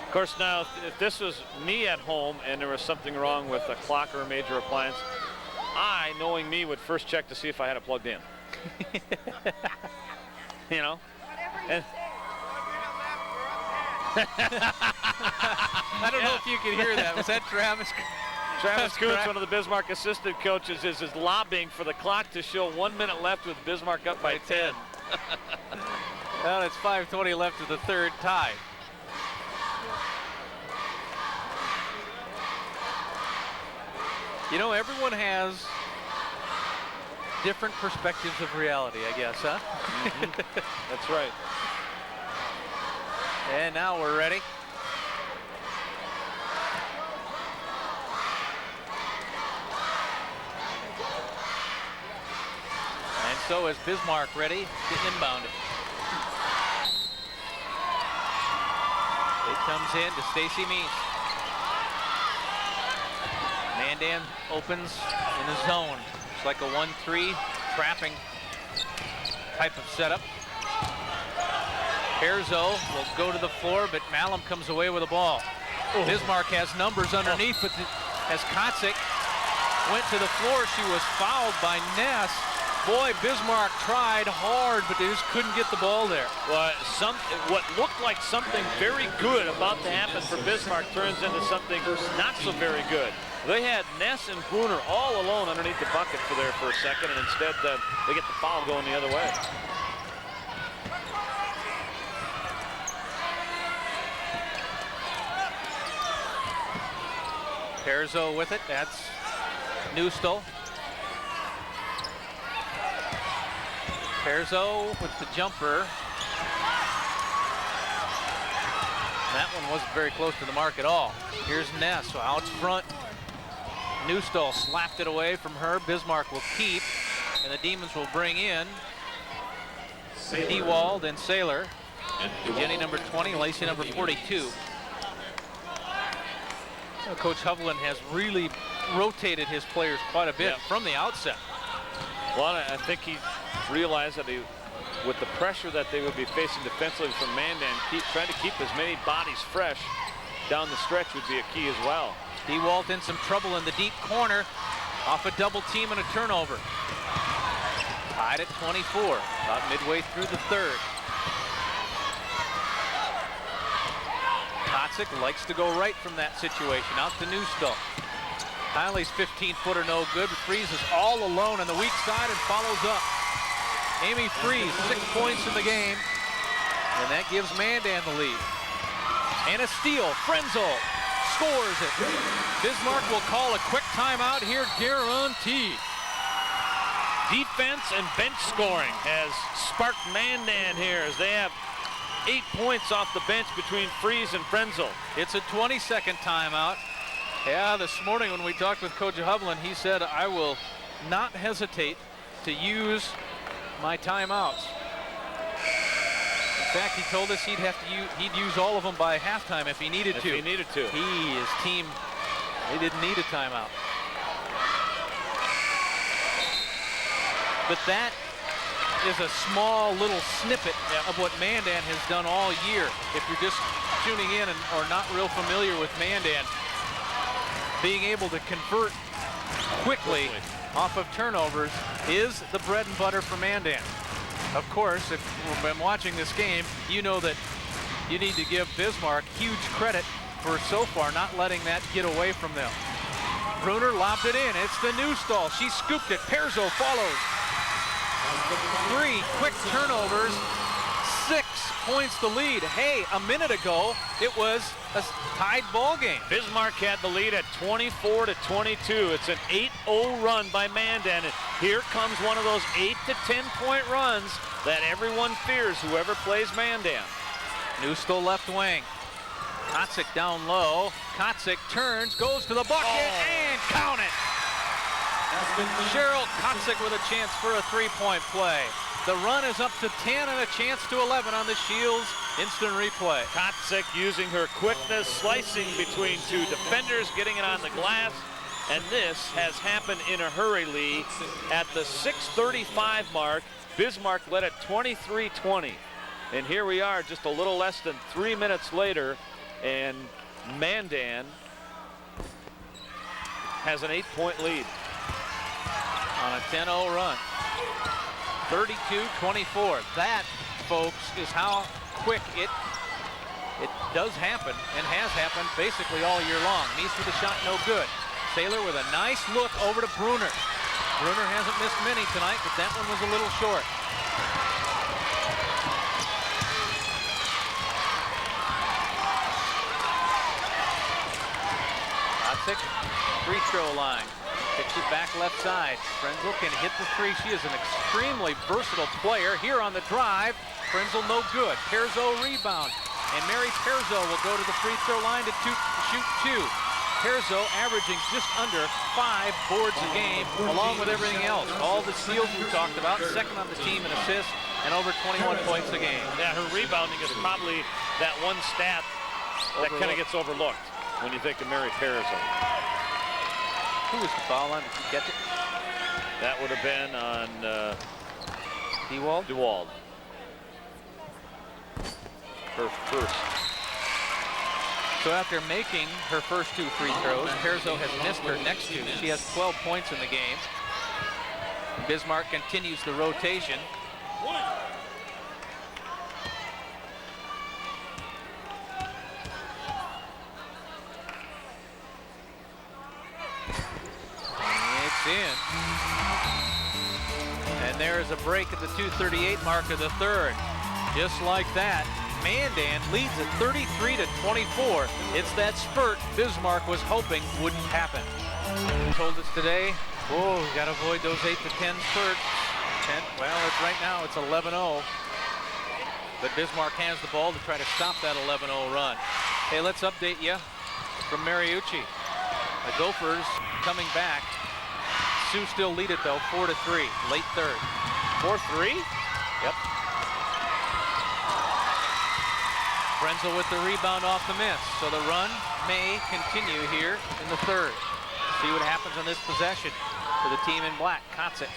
Of course, now, if this was me at home and there was something wrong with a clock or a major appliance, I, knowing me, would first check to see if I had it plugged in. You know? And I don't know if you could hear that. Was that Travis? Travis Kuntz, one of the Bismarck assistant coaches, is lobbying for the clock to show 1 minute left with Bismarck up by 10. Well, it's 5:20 left of the third, tie. You know, everyone has different perspectives of reality, I guess, huh? That's right. And now we're ready. And so is Bismarck ready to inbound it. It comes in to Stacy Meese. Mandan opens in the zone. It's like a 1-3 trapping type of setup. Perzo will go to the floor, but Malum comes away with the ball. Bismarck has numbers underneath, but as Kotsick went to the floor, she was fouled by Ness. Boy, Bismarck tried hard, but they just couldn't get the ball there. Well, what looked like something very good about to happen for Bismarck turns into something not so very good. They had Ness and Bruner all alone underneath the bucket for there for a second, and instead they get the foul going the other way. Perzo with it. That's Newstall. Perzo with the jumper. That one wasn't very close to the mark at all. Here's Ness out front. Newstall slapped it away from her. Bismarck will keep, and the Demons will bring in Dewald and Saylor. Jenny number 20, Lacey number 42. Coach Hovland has really rotated his players quite a bit from the outset. Well, I think he realized that with the pressure that they would be facing defensively from Mandan, trying to keep as many bodies fresh down the stretch would be a key as well. Dewalt in some trouble in the deep corner off a double team and a turnover. Tied at 24, about midway through the third. Kotsick likes to go right from that situation, out to Newstall. Hiley's 15-footer no good, but Freeze is all alone on the weak side and follows up. Amy Freeze, 6 points in the game, and that gives Mandan the lead. And a steal, Frenzel scores it. Bismarck will call a quick timeout here, guaranteed. Defense and bench scoring has sparked Mandan here as they have 8 points off the bench between Freeze and Frenzel. It's a 20-second timeout. Yeah, this morning when we talked with Coach Hovland, he said, I will not hesitate to use my timeouts. In fact, he told us he'd use all of them by halftime if he needed to. If he needed to. His team, they didn't need a timeout. But that is a small little snippet of what Mandan has done all year. If you're just tuning in or not real familiar with Mandan, being able to convert quickly off of turnovers is the bread and butter for Mandan. Of course, if you've been watching this game, you know that you need to give Bismarck huge credit for so far not letting that get away from them. Bruner lobbed it in. It's the Newstall. She scooped it. Perzo follows. 3 quick turnovers. 6 points the lead. Hey, a minute ago, it was a tied ball game. Bismarck had the lead at 24-22. It's an 8-0 run by Mandan. And here comes one of those 8 to 10 point runs that everyone fears, whoever plays Mandan. Newstall left wing. Kotzik down low. Kotzik turns, goes to the bucket, and count it. Cheryl Kotzik with a chance for a 3-point play. The run is up to 10 and a chance to 11 on the Shields instant replay. Kotzik using her quickness, slicing between 2 defenders, getting it on the glass. And this has happened in a hurry, Lee. At the 6:35 mark, Bismarck led at 23-20. And here we are just a little less than 3 minutes later, and Mandan has an 8-point lead. On a 10-0 run. 32-24. That, folks, is how quick it does happen and has happened basically all year long. Meese with a shot, no good. Saylor with a nice look over to Bruner. Bruner hasn't missed many tonight, but that one was a little short. Kotzik, free throw line. Kicks it back left side. Frenzel can hit the 3. She is an extremely versatile player. Here on the drive, Frenzel no good. Perzo rebound. And Mary Perzo will go to the free throw line to shoot 2. Perzo averaging just under 5 boards a game, along with everything else. All the steals we talked about, second on the team in assists, and over 21 points a game. Yeah, her rebounding is probably that one stat that kind of gets overlooked when you think of Mary Perzo. Who was the foul on? Did you catch it? That would have been on DeWald? DeWald. Her first. So after making her first 2 free throws, Perzo has missed her next 2. She has 12 points in the game. Bismarck continues the rotation. In. And there is a break at the 2:38 mark of the 3rd. Just like that, Mandan leads at 33-24. It's that spurt Bismarck was hoping wouldn't happen. Told us today, we got to avoid those 8 to 10 spurts. Well, it's right now it's 11-0. But Bismarck has the ball to try to stop that 11-0 run. Hey, let's update you from Mariucci. The Gophers coming back. Sioux still lead it though, 4-3, late 3rd. 4-3? Yep. Frenzel with the rebound off the miss. So the run may continue here in the 3rd. See what happens on this possession for the team in black. Kotzik.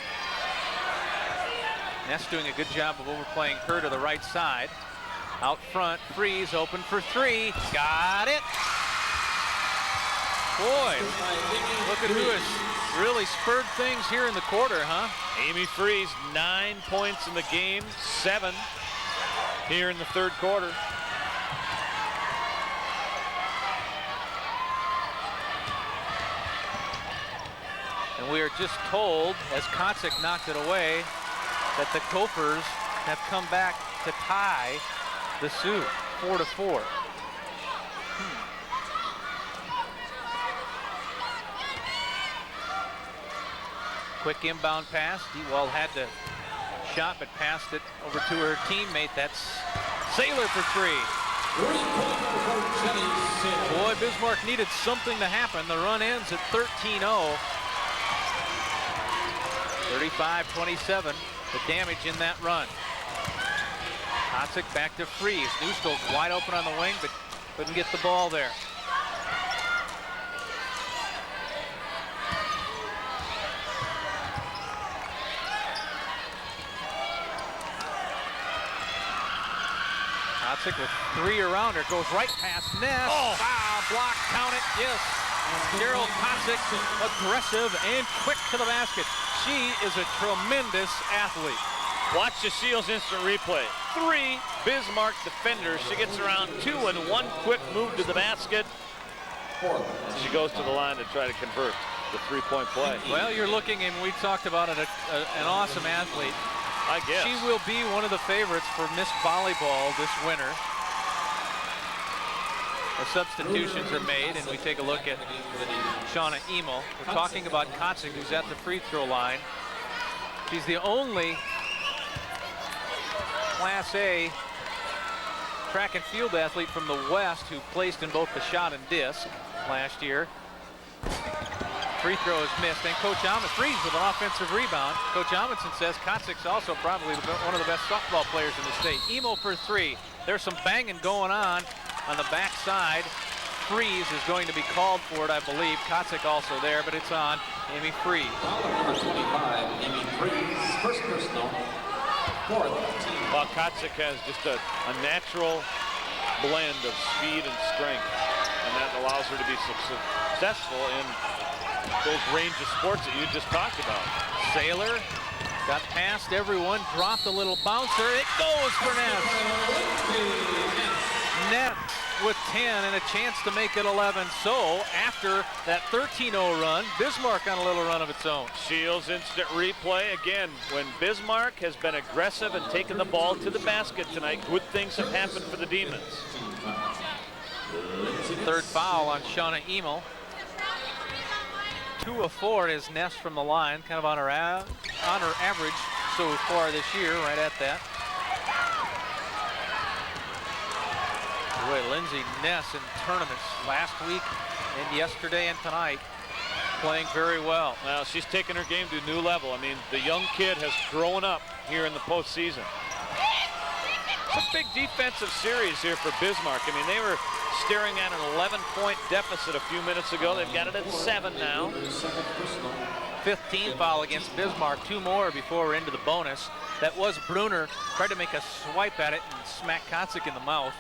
Ness doing a good job of overplaying her to the right side. Out front, Freeze open for 3. Got it. Boy, look at who has really spurred things here in the quarter, huh? Amy Freeze, 9 points in the game, 7 here in the 3rd quarter. And we are just told, as Kotzik knocked it away, that the Gophers have come back to tie the Sioux, 4-4. Quick inbound pass. DeWald had to shot, but passed it over to her teammate. That's Saylor for 3. Boy, Bismarck needed something to happen. The run ends at 13-0. 35-27, the damage in that run. Kotzik back to Freeze. Newstall wide open on the wing, but couldn't get the ball there. Kotzik with 3 around her, goes right past Ness. Foul, block, count it, yes. Cheryl Kotzik, aggressive and quick to the basket. She is a tremendous athlete. Watch the Shields instant replay. 3 Bismarck defenders. She gets around 2 and 1 quick move to the basket. She goes to the line to try to convert. the three-point play. Well, you're looking, and we talked about it, an awesome athlete. I guess. She will be one of the favorites for Miss Volleyball this winter. The substitutions are made, and we take a look at Shauna Emel. We're talking about Kotzig, who's at the free throw line. She's the only Class A track and field athlete from the West who placed in both the shot and disc last year. Free throw is missed, and Coach Amundsen frees with an offensive rebound. Coach Amundsen says Kotzig's also probably one of the best softball players in the state. Emel for three. There's some banging going on the backside. Freeze is going to be called for it, I believe. Kotzig also there, but it's on Amy Freeze. Number 25, Amy Freeze, first personal, fourth team. Well, Kotzig has just a natural blend of speed and strength, and that allows her to be successful in those range of sports that you just talked about. Saylor got past everyone, dropped a little bouncer. It goes for Ness. Ness with 10 and a chance to make it 11. So after that 13-0 run, Bismarck on a little run of its own. Shields instant replay. Again, when Bismarck has been aggressive and taken the ball to the basket tonight, good things have happened for the Demons. Third foul on Shauna Emel. 2 of 4 is Ness from the line, kind of on her average so far this year, right at that. Boy, Lindsay Ness in tournaments last week and yesterday and tonight, playing very well. Well, she's taken her game to a new level. I mean, the young kid has grown up here in the postseason. It's a big defensive series here for Bismarck. I mean, they were staring at an 11-point deficit a few minutes ago. They've got it at 7 now. 15th foul against Bismarck, 2 more before we're into the bonus. That was Bruner, tried to make a swipe at it and smack Kotzig in the mouth.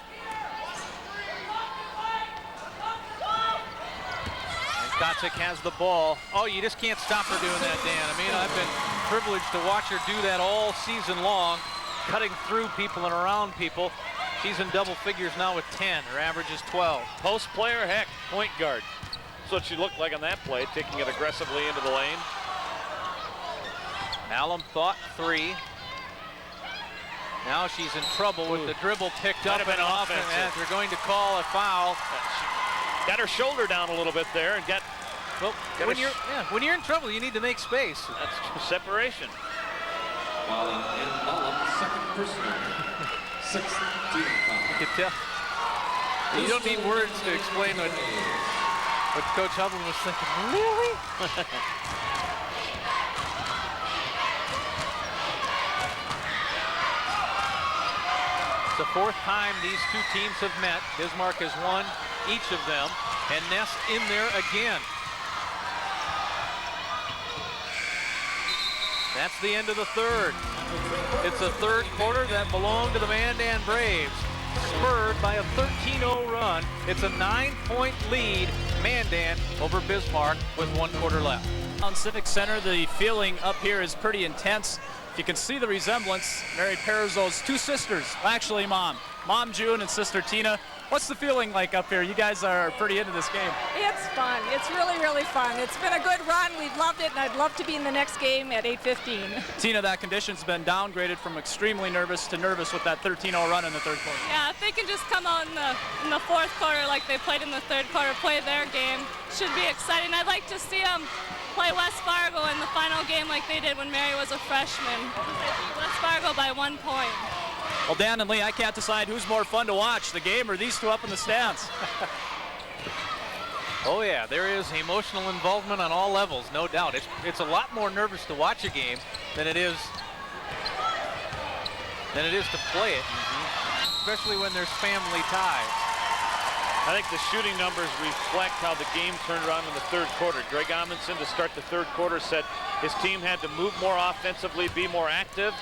And Kotzig has the ball. Oh, you just can't stop her doing that, Dan. I mean, I've been privileged to watch her do that all season long, cutting through people and around people. She's in double figures now with 10. Her average is 12. Post player, heck, point guard. That's what she looked like on that play, taking it aggressively into the lane. Malum thought 3. Now she's in trouble with the dribble picked up and off, and they're going to call a foul. Got her shoulder down a little bit there and got. Well, when you're in trouble, you need to make space. That's separation. While in Malum, second personal, 6th team foul. You can tell. You don't need words to explain what Coach Hubbard was thinking. Really? It's the 4th time these two teams have met. Bismarck has won each of them, and Ness in there again. That's the end of the third. It's a third quarter that belonged to the Mandan Braves, spurred by a 13-0 run. It's a 9-point lead, Mandan over Bismarck with 1 quarter left. On Civic Center, the feeling up here is pretty intense. You can see the resemblance. Mary Perizzo's 2 sisters, actually Mom June and Sister Tina. What's the feeling like up here? You guys are pretty into this game. It's fun. It's really, really fun. It's been a good run. We've loved it, and I'd love to be in the next game at 8:15. Tina, that condition's been downgraded from extremely nervous to nervous with that 13-0 run in the third quarter. Yeah, if they can just come out in the fourth quarter like they played in the third quarter, play their game, should be exciting. I'd like to see them play West Fargo in the final game like they did when Mary was a freshman. West Fargo by 1 point. Well, Dan and Lee, I can't decide who's more fun to watch, the game or these two up in the stands. Oh yeah, there is emotional involvement on all levels, no doubt. It's a lot more nervous to watch a game than it is to play it, especially when there's family ties. I think the shooting numbers reflect how the game turned around in the third quarter. Greg Amundsen, to start the third quarter, said his team had to move more offensively, be more active.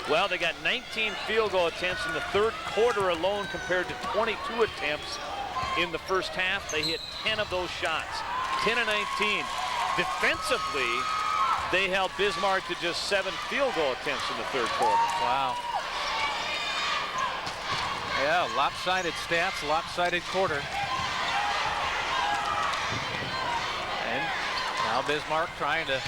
Well, they got 19 field goal attempts in the third quarter alone compared to 22 attempts in the first half. They hit 10 of those shots, 10 of 19. Defensively, they held Bismarck to just 7 field goal attempts in the third quarter. Wow. Yeah, lopsided stats, lopsided quarter. And Now Bismarck trying to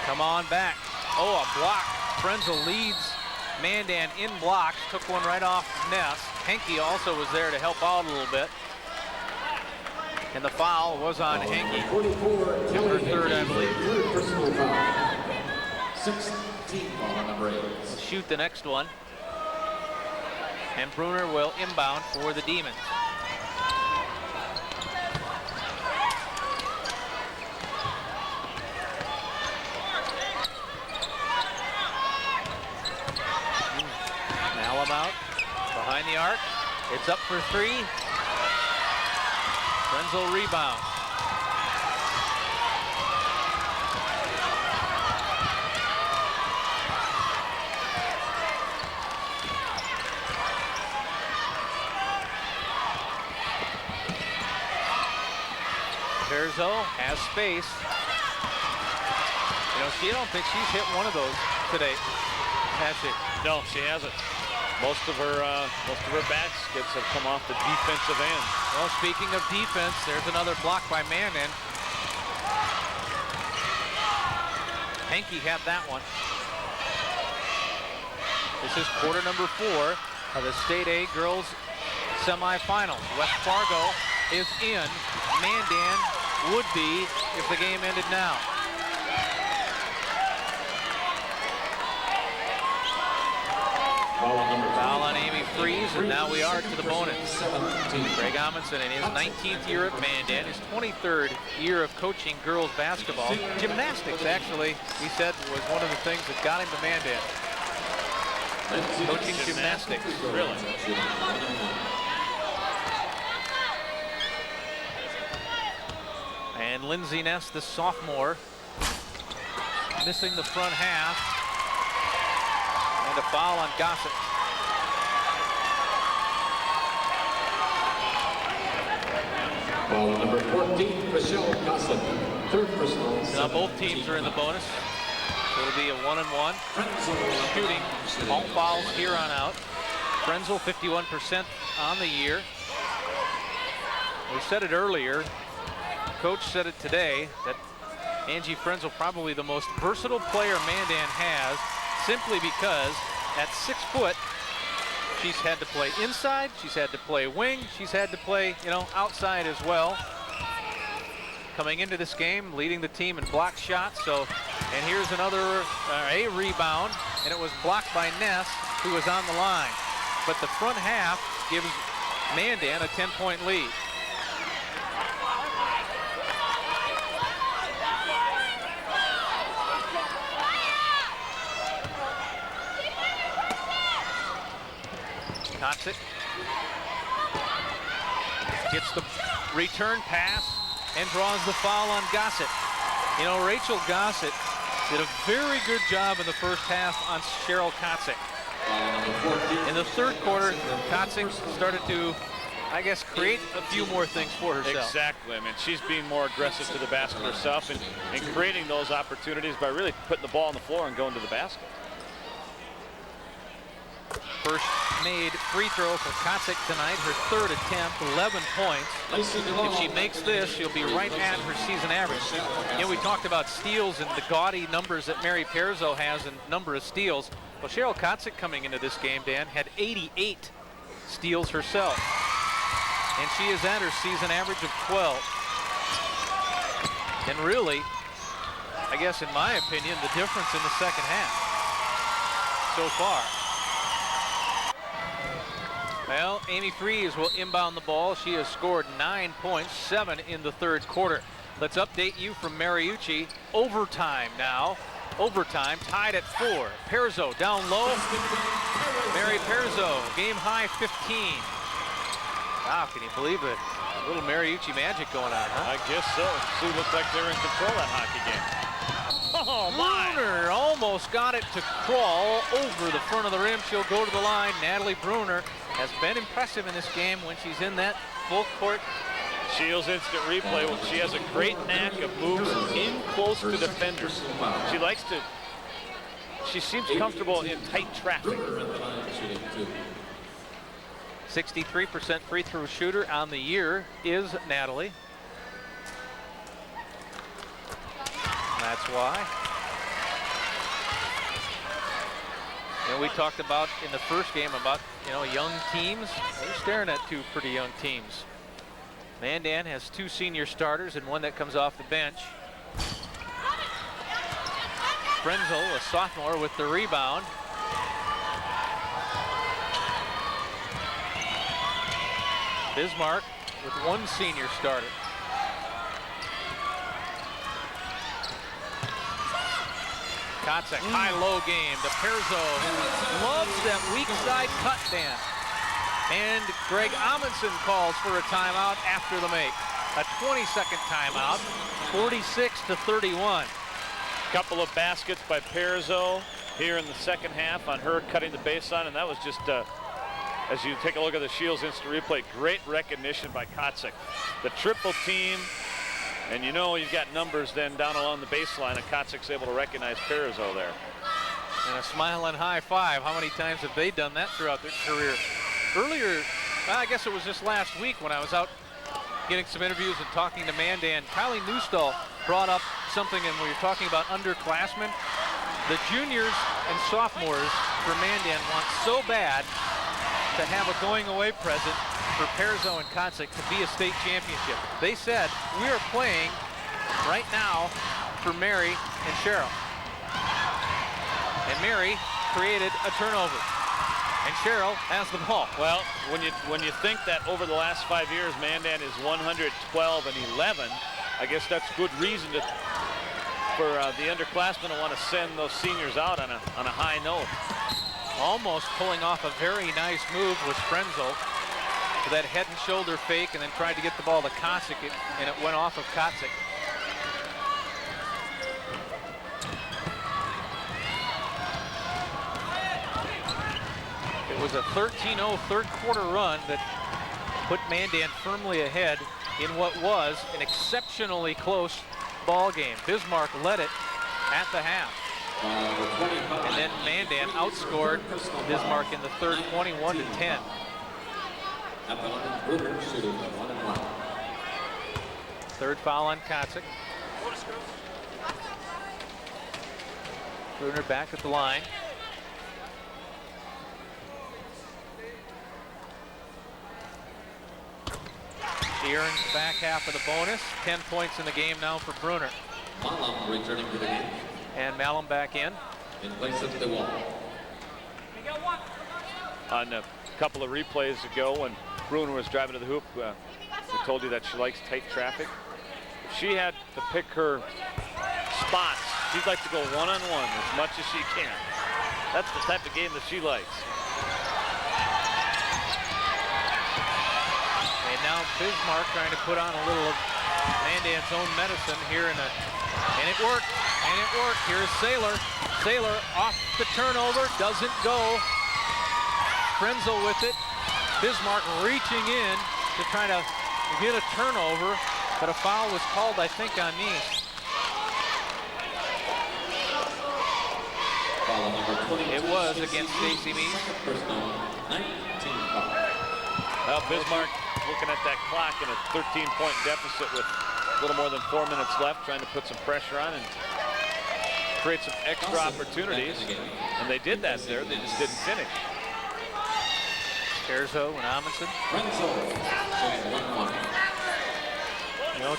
come on back. Oh, a block. Frenzel leads Mandan in blocks. Took one right off Ness. Henke also was there to help out a little bit. And the foul was on Henke. Her third, I believe. Personal foul. 16 foul number 8. We'll shoot the next one. And Bruner will inbound for the Demons. Malum out behind the arc. It's up for 3. Frenzel rebound. Perzo has space. You know, I don't think she's hit one of those today, has she? No, she hasn't. Most of her baskets have come off the defensive end. Well, speaking of defense, there's another block by Mandan. Henke had that one. This is quarter number 4 of the State A girls semifinals. West Fargo is in. Mandan would be if the game ended now. Foul on Amy Freeze, and now we are to the bonus. Greg Amundsen in his 19th year at Mandan, his 23rd year of coaching girls basketball. Gymnastics, actually, he said, was one of the things that got him to Mandan. Coaching gymnastics. Really? And Lindsay Ness, the sophomore, missing the front half. And a foul on Gossett. Foul number 14, Michelle Gossett. Third personal. Now both teams are in the bonus. So it'll be a 1-1. Shooting, all fouls here on out. Frenzel 51% on the year. We said it earlier. Coach said it today that Angie Frenzel probably the most versatile player Mandan has, simply because at 6 foot, she's had to play inside, she's had to play wing, she's had to play, you know, outside as well. Coming into this game, leading the team in block shots. So, and here's another a rebound, and it was blocked by Ness, who was on the line. But the front half gives Mandan a 10-point lead. Kotzek gets the return pass and draws the foul on Gossett. You know, Rachel Gossett did a very good job in the first half on Cheryl Kotzek. In the third quarter, Kotzek started to, I guess, create a few more things for herself. Exactly. I mean, she's being more aggressive to the basket herself and creating those opportunities by really putting the ball on the floor and going to the basket. First made free throw for Kotzek tonight, her third attempt, 11 points. If she makes this, she'll be right at her season average. You know, we talked about steals and the gaudy numbers that Mary Perzo has in number of steals. Well, Cheryl Kotzek coming into this game, Dan, had 88 steals herself. And she is at her season average of 12. And really, I guess in my opinion, the difference in the second half so far. Well, Amy Freeze will inbound the ball. She has scored 9 points, 7 in the third quarter. Let's update you from Mariucci. Overtime now. Overtime tied at 4. Perzo down low. Mary Perzo, game high 15. Wow, can you believe it? A little Mariucci magic going on, huh? I guess so. Sioux looked like they were in control of that hockey game. Oh, my. Bruner almost got it to crawl over the front of the rim. She'll go to the line. Natalie Bruner has been impressive in this game when she's in that full court. Shields instant replay. Well, she has a great knack of moves in close to defenders. She likes to, she seems comfortable in tight traffic. 63% free throw shooter on the year is Natalie. That's why. And we talked about in the first game about, young teams. We're staring at two pretty young teams. Mandan has two senior starters and one that comes off the bench. Frenzel, a sophomore, with the rebound. Bismarck with one senior starter. Kotzek, high-low game to Perzo, who loves that weak side cut, Dan. And Greg Amundsen calls for a timeout after the make. A 20-second timeout, 46-31. Couple of baskets by Perzo here in the second half on her cutting the baseline, and that was just, as you take a look at the Shields instant replay, great recognition by Kotzek. The triple team, and you've got numbers then down along the baseline, and Kotzek's able to recognize Perzo there. And a smiling high five. How many times have they done that throughout their career? Earlier, I guess it was just last week when I was out getting some interviews and talking to Mandan, Kylie Newstall brought up something, and we were talking about underclassmen. The juniors and sophomores for Mandan want so bad to have a going-away present for Perzo and Kotzek to be a state championship. They said, we are playing right now for Mary and Cheryl. And Mary created a turnover. And Cheryl has the ball. Well, when you think that over the last 5 years, Mandan is 112-11, I guess that's good reason for the underclassmen to want to send those seniors out on a high note. Almost pulling off a very nice move was Frenzel for that head and shoulder fake, and then tried to get the ball to Kotzek, and it went off of Kotzek. It was a 13-0 third quarter run that put Mandan firmly ahead in what was an exceptionally close ball game. Bismarck led it at the half. And then Mandan outscored Bismarck in the third 21-10. Third foul on Kotzek. Bruner back at the line. She earns the back half of the bonus. 10 points in the game now for Bruner. Malum returning to the game. And Malum back in place of the wall. On a couple of replays ago when Bruner was driving to the hoop, we told you that she likes tight traffic. If she had to pick her spots, she'd like to go one-on-one as much as she can. That's the type of game that she likes. And now Bismarck trying to put on a little of Mandan's own medicine here and it worked. And it worked. Here's Saylor. Saylor off the turnover, doesn't go. Frenzel with it. Bismarck reaching in to try to get a turnover, but a foul was called, I think, on Nice. It was against Stacy Meese. Well, Bismarck looking at that clock in a 13-point deficit with a little more than 4 minutes left, trying to put some pressure on and create some extra opportunities. And they did that there, they just didn't finish. Perzo and Amundsen.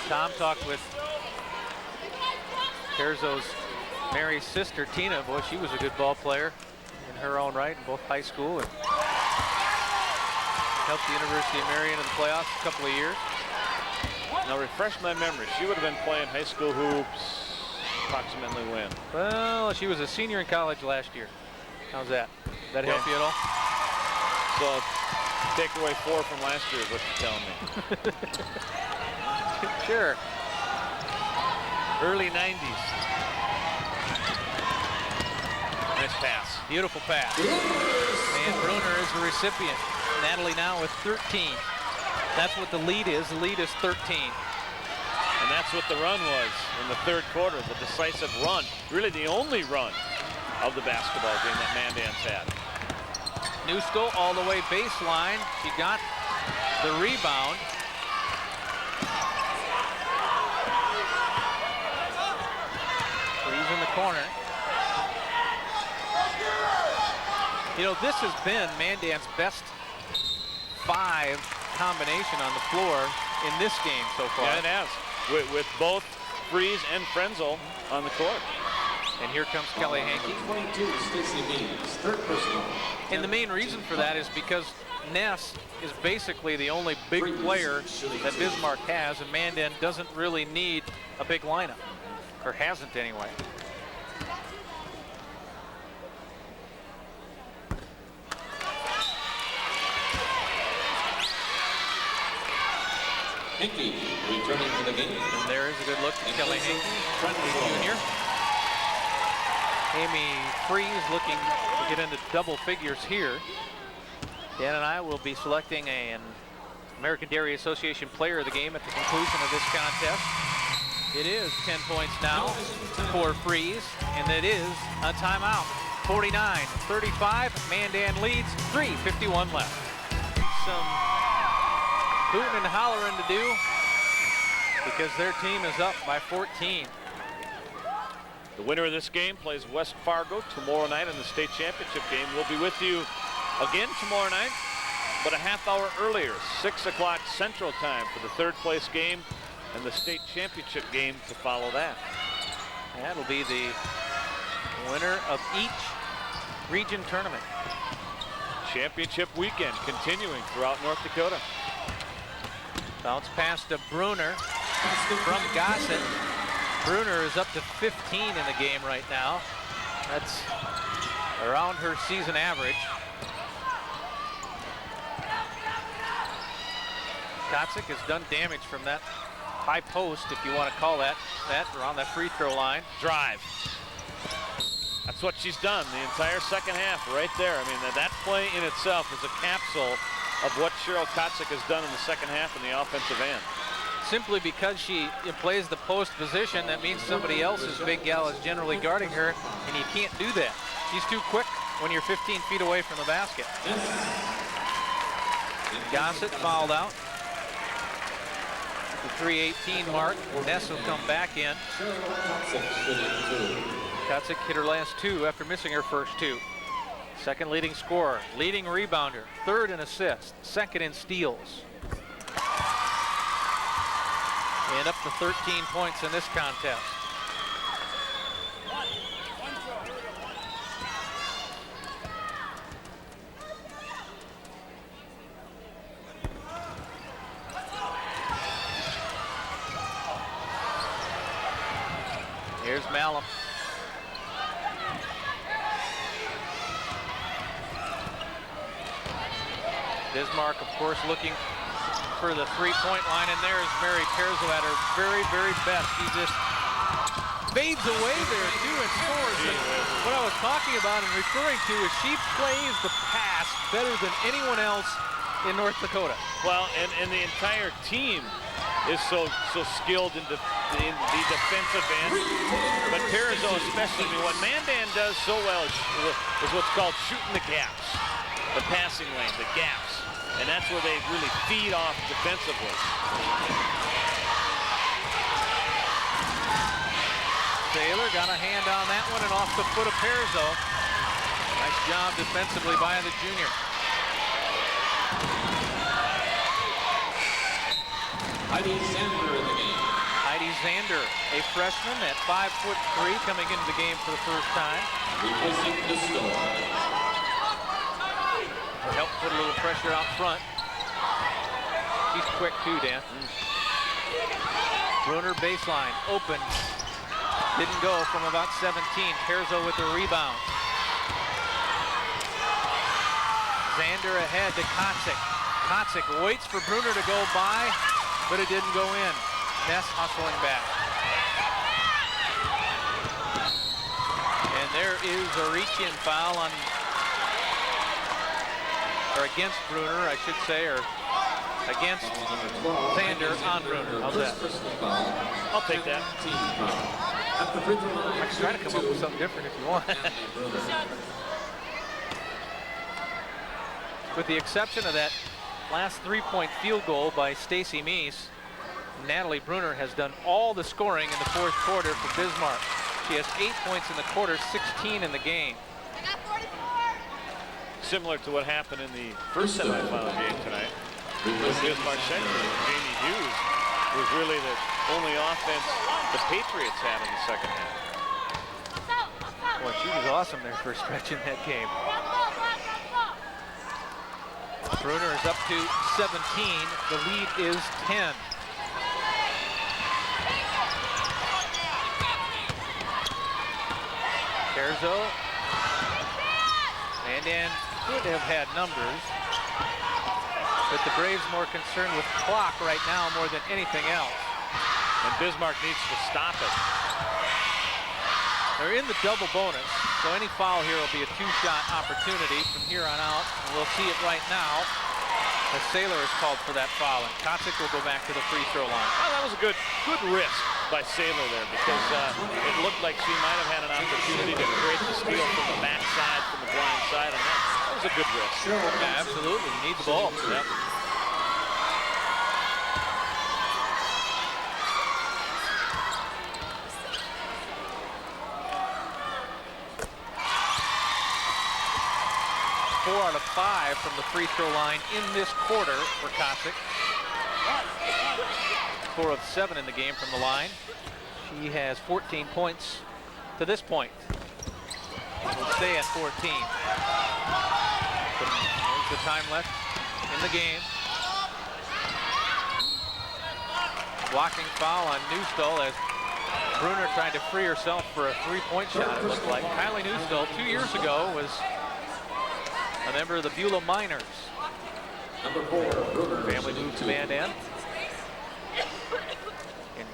Tom talked with Perzo's Mary's sister, Tina. Boy, she was a good ball player in her own right in both high school and helped the University of Mary into the playoffs a couple of years. Now refresh my memory. She would have been playing high school hoops approximately when? Well, she was a senior in college last year. How's that? Does that help you at all? So take away 4 from last year is what you're telling me. Sure. Early 90s. Nice pass. Beautiful pass. And Bruner is the recipient. Natalie now with 13. That's what the lead is. The lead is 13. And that's what the run was in the third quarter, the decisive run. Really the only run of the basketball game that Mandan's had. Newstall all the way baseline. She got the rebound. corner. You know, this has been Mandan's best 5 combination on the floor in this game so far. Yeah, it has. With both Freeze and Frenzel on the court. And here comes Kelly Hankey. 22, Stacey Means, third personal. And the main reason for that is because Ness is basically the only big player that Bismarck has, and Mandan doesn't really need a big lineup, or hasn't anyway. Hickey returning to the game. And there is a good look at Kelly Hankey, Jr. Amy Freeze looking to get into double figures here. Dan and I will be selecting an American Dairy Association player of the game at the conclusion of this contest. It is 10 points now for Freeze, and it is a timeout. 49-35, Mandan leads, 3:51 left. Some hooting and hollering to do because their team is up by 14. The winner of this game plays West Fargo tomorrow night in the state championship game. We'll be with you again tomorrow night, but a half hour earlier, 6 o'clock Central Time for the third place game and the state championship game to follow that. That'll be the winner of each region tournament. Championship weekend continuing throughout North Dakota. Bounce pass to Bruner from Gossett. Bruner is up to 15 in the game right now. That's around her season average. Kotzik has done damage from that high post, if you want to call that, around that free throw line. Drive. That's what she's done the entire second half right there. I mean, that play in itself is a capsule of what Cheryl Kotzik has done in the second half in the offensive end. Simply because she plays the post position, that means somebody else's big gal is generally guarding her, and you can't do that. She's too quick when you're 15 feet away from the basket. Gossett fouled out. The 3:18 mark. Ness will come back in. Kotzik hit her last 2 after missing her first 2. Second leading scorer, leading rebounder, third in assists, second in steals. And up to 13 points in this contest. Here's Malum. Bismarck, of course, looking for the three-point line, and there's Mary Perzo at her very, very best. She just fades away there, too, and scores. And what I was talking about and referring to is she plays the pass better than anyone else in North Dakota. Well, and the entire team is so skilled in the defensive end. But Perzo especially, I mean, what Mandan does so well is what's called shooting the gaps, the passing lane, the gaps. And that's where they really feed off defensively. Taylor got a hand on that one and off the foot of Perzo. Nice job defensively by the junior. Heidi Zander in the game. Heidi Zander, a freshman at 5'3", coming into the game for the first time. Replacing the Storm. Help put a little pressure out front. She's quick too, Dan. Bruner baseline, open. Didn't go from about 17. Perzo with the rebound. Zander ahead to Kotzik. Kotzik waits for Bruner to go by, but it didn't go in. Ness hustling back. And there is a reach-in foul on, or against Bruner, I should say, or against Zander on Bruner. How's that? I'll take that. I can try to come up with something different if you want. With the exception of that last three-point field goal by Stacey Meese, Natalie Bruner has done all the scoring in the fourth quarter for Bismarck. She has 8 points in the quarter, 16 in the game. Similar to what happened in the first semifinal game tonight. Bismarck Central, Jamie Hughes was really the only offense the Patriots had in the second half. Boy, she was awesome there for a stretch in that game. Bruner is up to 17. The lead is 10. Kerzo. Mandan could have had numbers, but the Braves more concerned with clock right now more than anything else. And Bismarck needs to stop it. They're in the double bonus, so any foul here will be a two-shot opportunity from here on out. And we'll see it right now as Saylor is called for that foul, and Kosick will go back to the free throw line. Well, that was a good risk by Saylor there, because it looked like she might have had an opportunity to create the steal from the backside, from the blind side, and that was a good risk. Yeah, absolutely. You need the ball. Yep. Four out of 5 from the free throw line in this quarter for Kosick. 4 of 7 in the game from the line. She has 14 points to this point. Will stay at 14. There's the time left in the game. Blocking foul on Newstall as Bruner tried to free herself for a three-point shot, it looked like. Kylie Newstall 2 years ago was a member of the Beulah Miners. Family moved to Mandan. And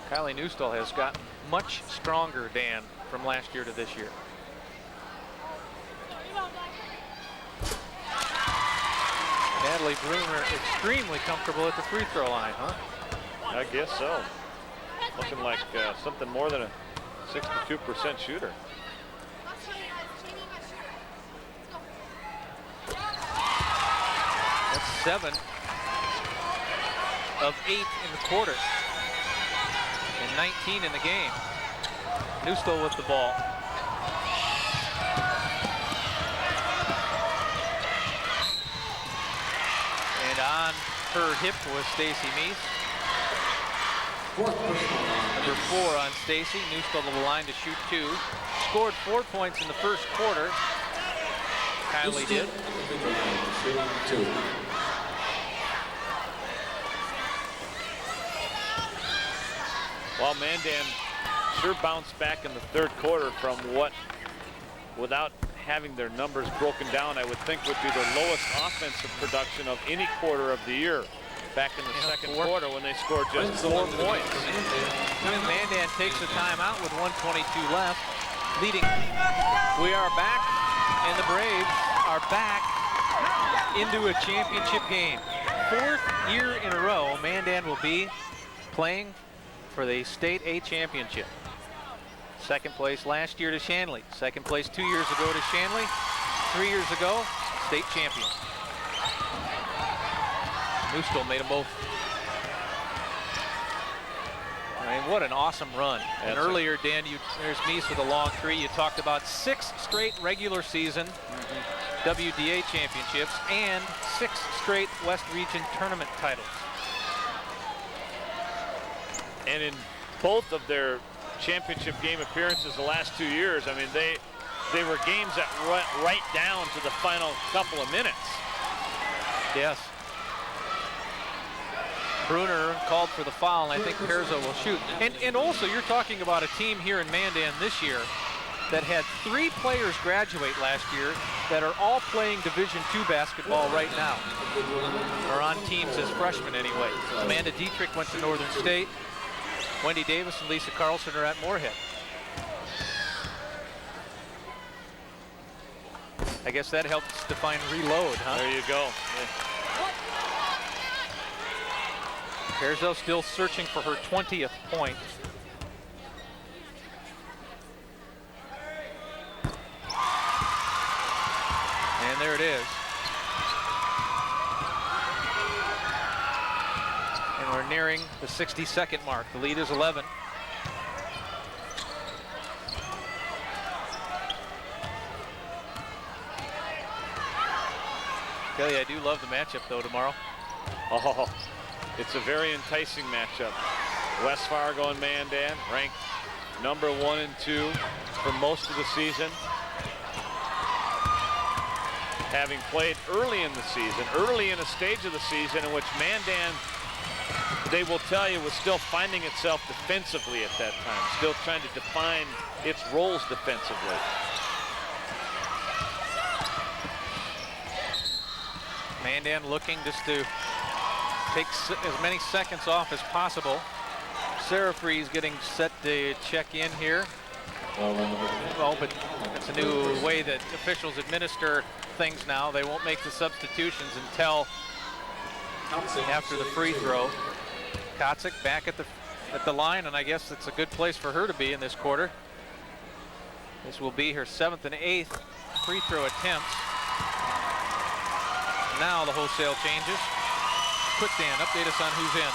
Kylie Newstall has gotten much stronger, Dan, from last year to this year. Natalie Bruner extremely comfortable at the free throw line, huh? I guess so. Looking like something more than a 62% shooter. That's 7 of 8 in the quarter and 19 in the game. Newstall with the ball. And on her hip was Stacy Meese. Number 4 on Stacy. Newstall to the line to shoot 2. Scored 4 points in the first quarter. Kylie did. Well, Mandan sure bounced back in the third quarter from what, without having their numbers broken down, I would think would be their lowest offensive production of any quarter of the year. Back in the second quarter when they scored just 4 points. Mandan takes the timeout with 1:22 left, leading. We are back, and the Braves are back into a championship game. 4th year in a row, Mandan will be playing for the State A championship. Second place last year to Shanley. Second place 2 years ago to Shanley. 3 years ago, state champion. Newstall made them both. I mean, what an awesome run. And earlier, Dan, there's Meese with a long 3. You talked about 6 straight regular season WDA championships and 6 straight West Region tournament titles. And in both of their championship game appearances the last 2 years, I mean, they were games that went right down to the final couple of minutes. Yes. Bruner called for the foul, and I think Perzo will shoot. And also, you're talking about a team here in Mandan this year that had 3 players graduate last year that are all playing Division II basketball right now, or on teams as freshmen anyway. Amanda Dietrich went to Northern State. Wendy Davis and Lisa Carlson are at Moorhead. I guess that helps define reload, huh? There you go. Perzo still searching for her 20th point. And there it is. And we're nearing the 60-second mark. The lead is 11. Tell you, I do love the matchup though tomorrow. Oh, it's a very enticing matchup. West Fargo and Mandan, ranked number 1 and 2 for most of the season. Having played early in the season, early in a stage of the season in which Mandan, they will tell you, was still finding itself defensively at that time, still trying to define its roles defensively. Mandan looking just to take as many seconds off as possible. Sarah Freeze getting set to check in here. Oh, but it's a new way that officials administer things now. They won't make the substitutions until after the free throw. Kotzik back at the line, and I guess it's a good place for her to be in this quarter. This will be her 7th and 8th free throw attempts. Now the wholesale changes. Quick, Dan, update us on who's in.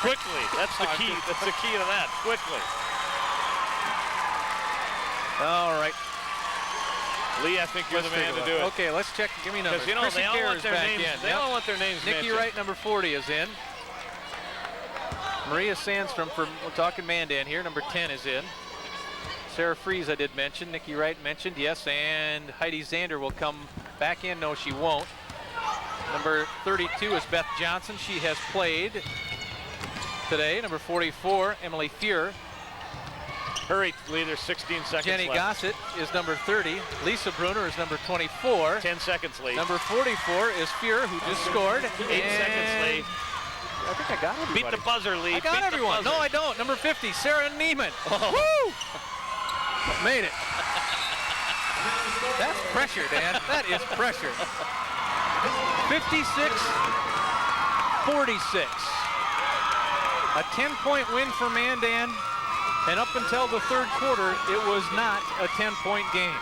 Quickly, that's the key. That's the key to that. Quickly. All right. Lee, I think you're the man to do it. Okay, let's check. Give me numbers. Because, you know, they all want their names. They all want their names Nikki mentioned. Wright, number 40, is in. Maria Sandstrom, we're talking Mandan here, number 10 is in. Sarah Freeze, I did mention. Nikki Wright mentioned, yes, and Heidi Zander will come back in. No, she won't. Number 32 is Beth Johnson. She has played today. Number 44, Emily Fuhr. Hurry, Lee, there's 16 seconds Jenny left. Gossett is number 30. Lisa Bruner is number 24. 10 seconds, Lee. Number 44 is Fuhr, who just scored. 8 seconds, Lee. I think I got everybody. Beat the buzzer, Lee. I got Beat everyone. The No, I don't. Number 50, Sarah Neiman. Oh. Woo! Made it. That's pressure, Dan. That is pressure. 56-46. A 10-point win for Mandan. And up until the third quarter, it was not a 10-point game.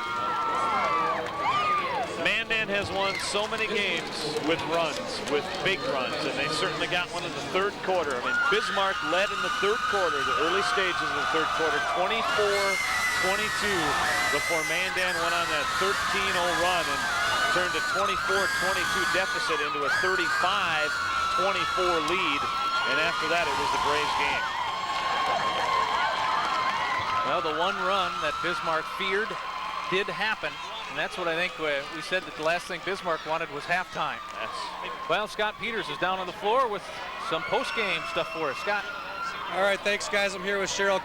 Mandan has won so many games with runs, with big runs, and they certainly got one in the third quarter. I mean, Bismarck led in the third quarter, the early stages of the third quarter, 24-22, before Mandan went on that 13-0 run and turned a 24-22 deficit into a 35-24 lead. And after that, it was the Braves game. Well, the one run that Bismarck feared did happen, and that's what I think we said that the last thing Bismarck wanted was halftime. Well, Scott Peters is down on the floor with some post-game stuff for us. Scott. All right, thanks, guys. I'm here with Cheryl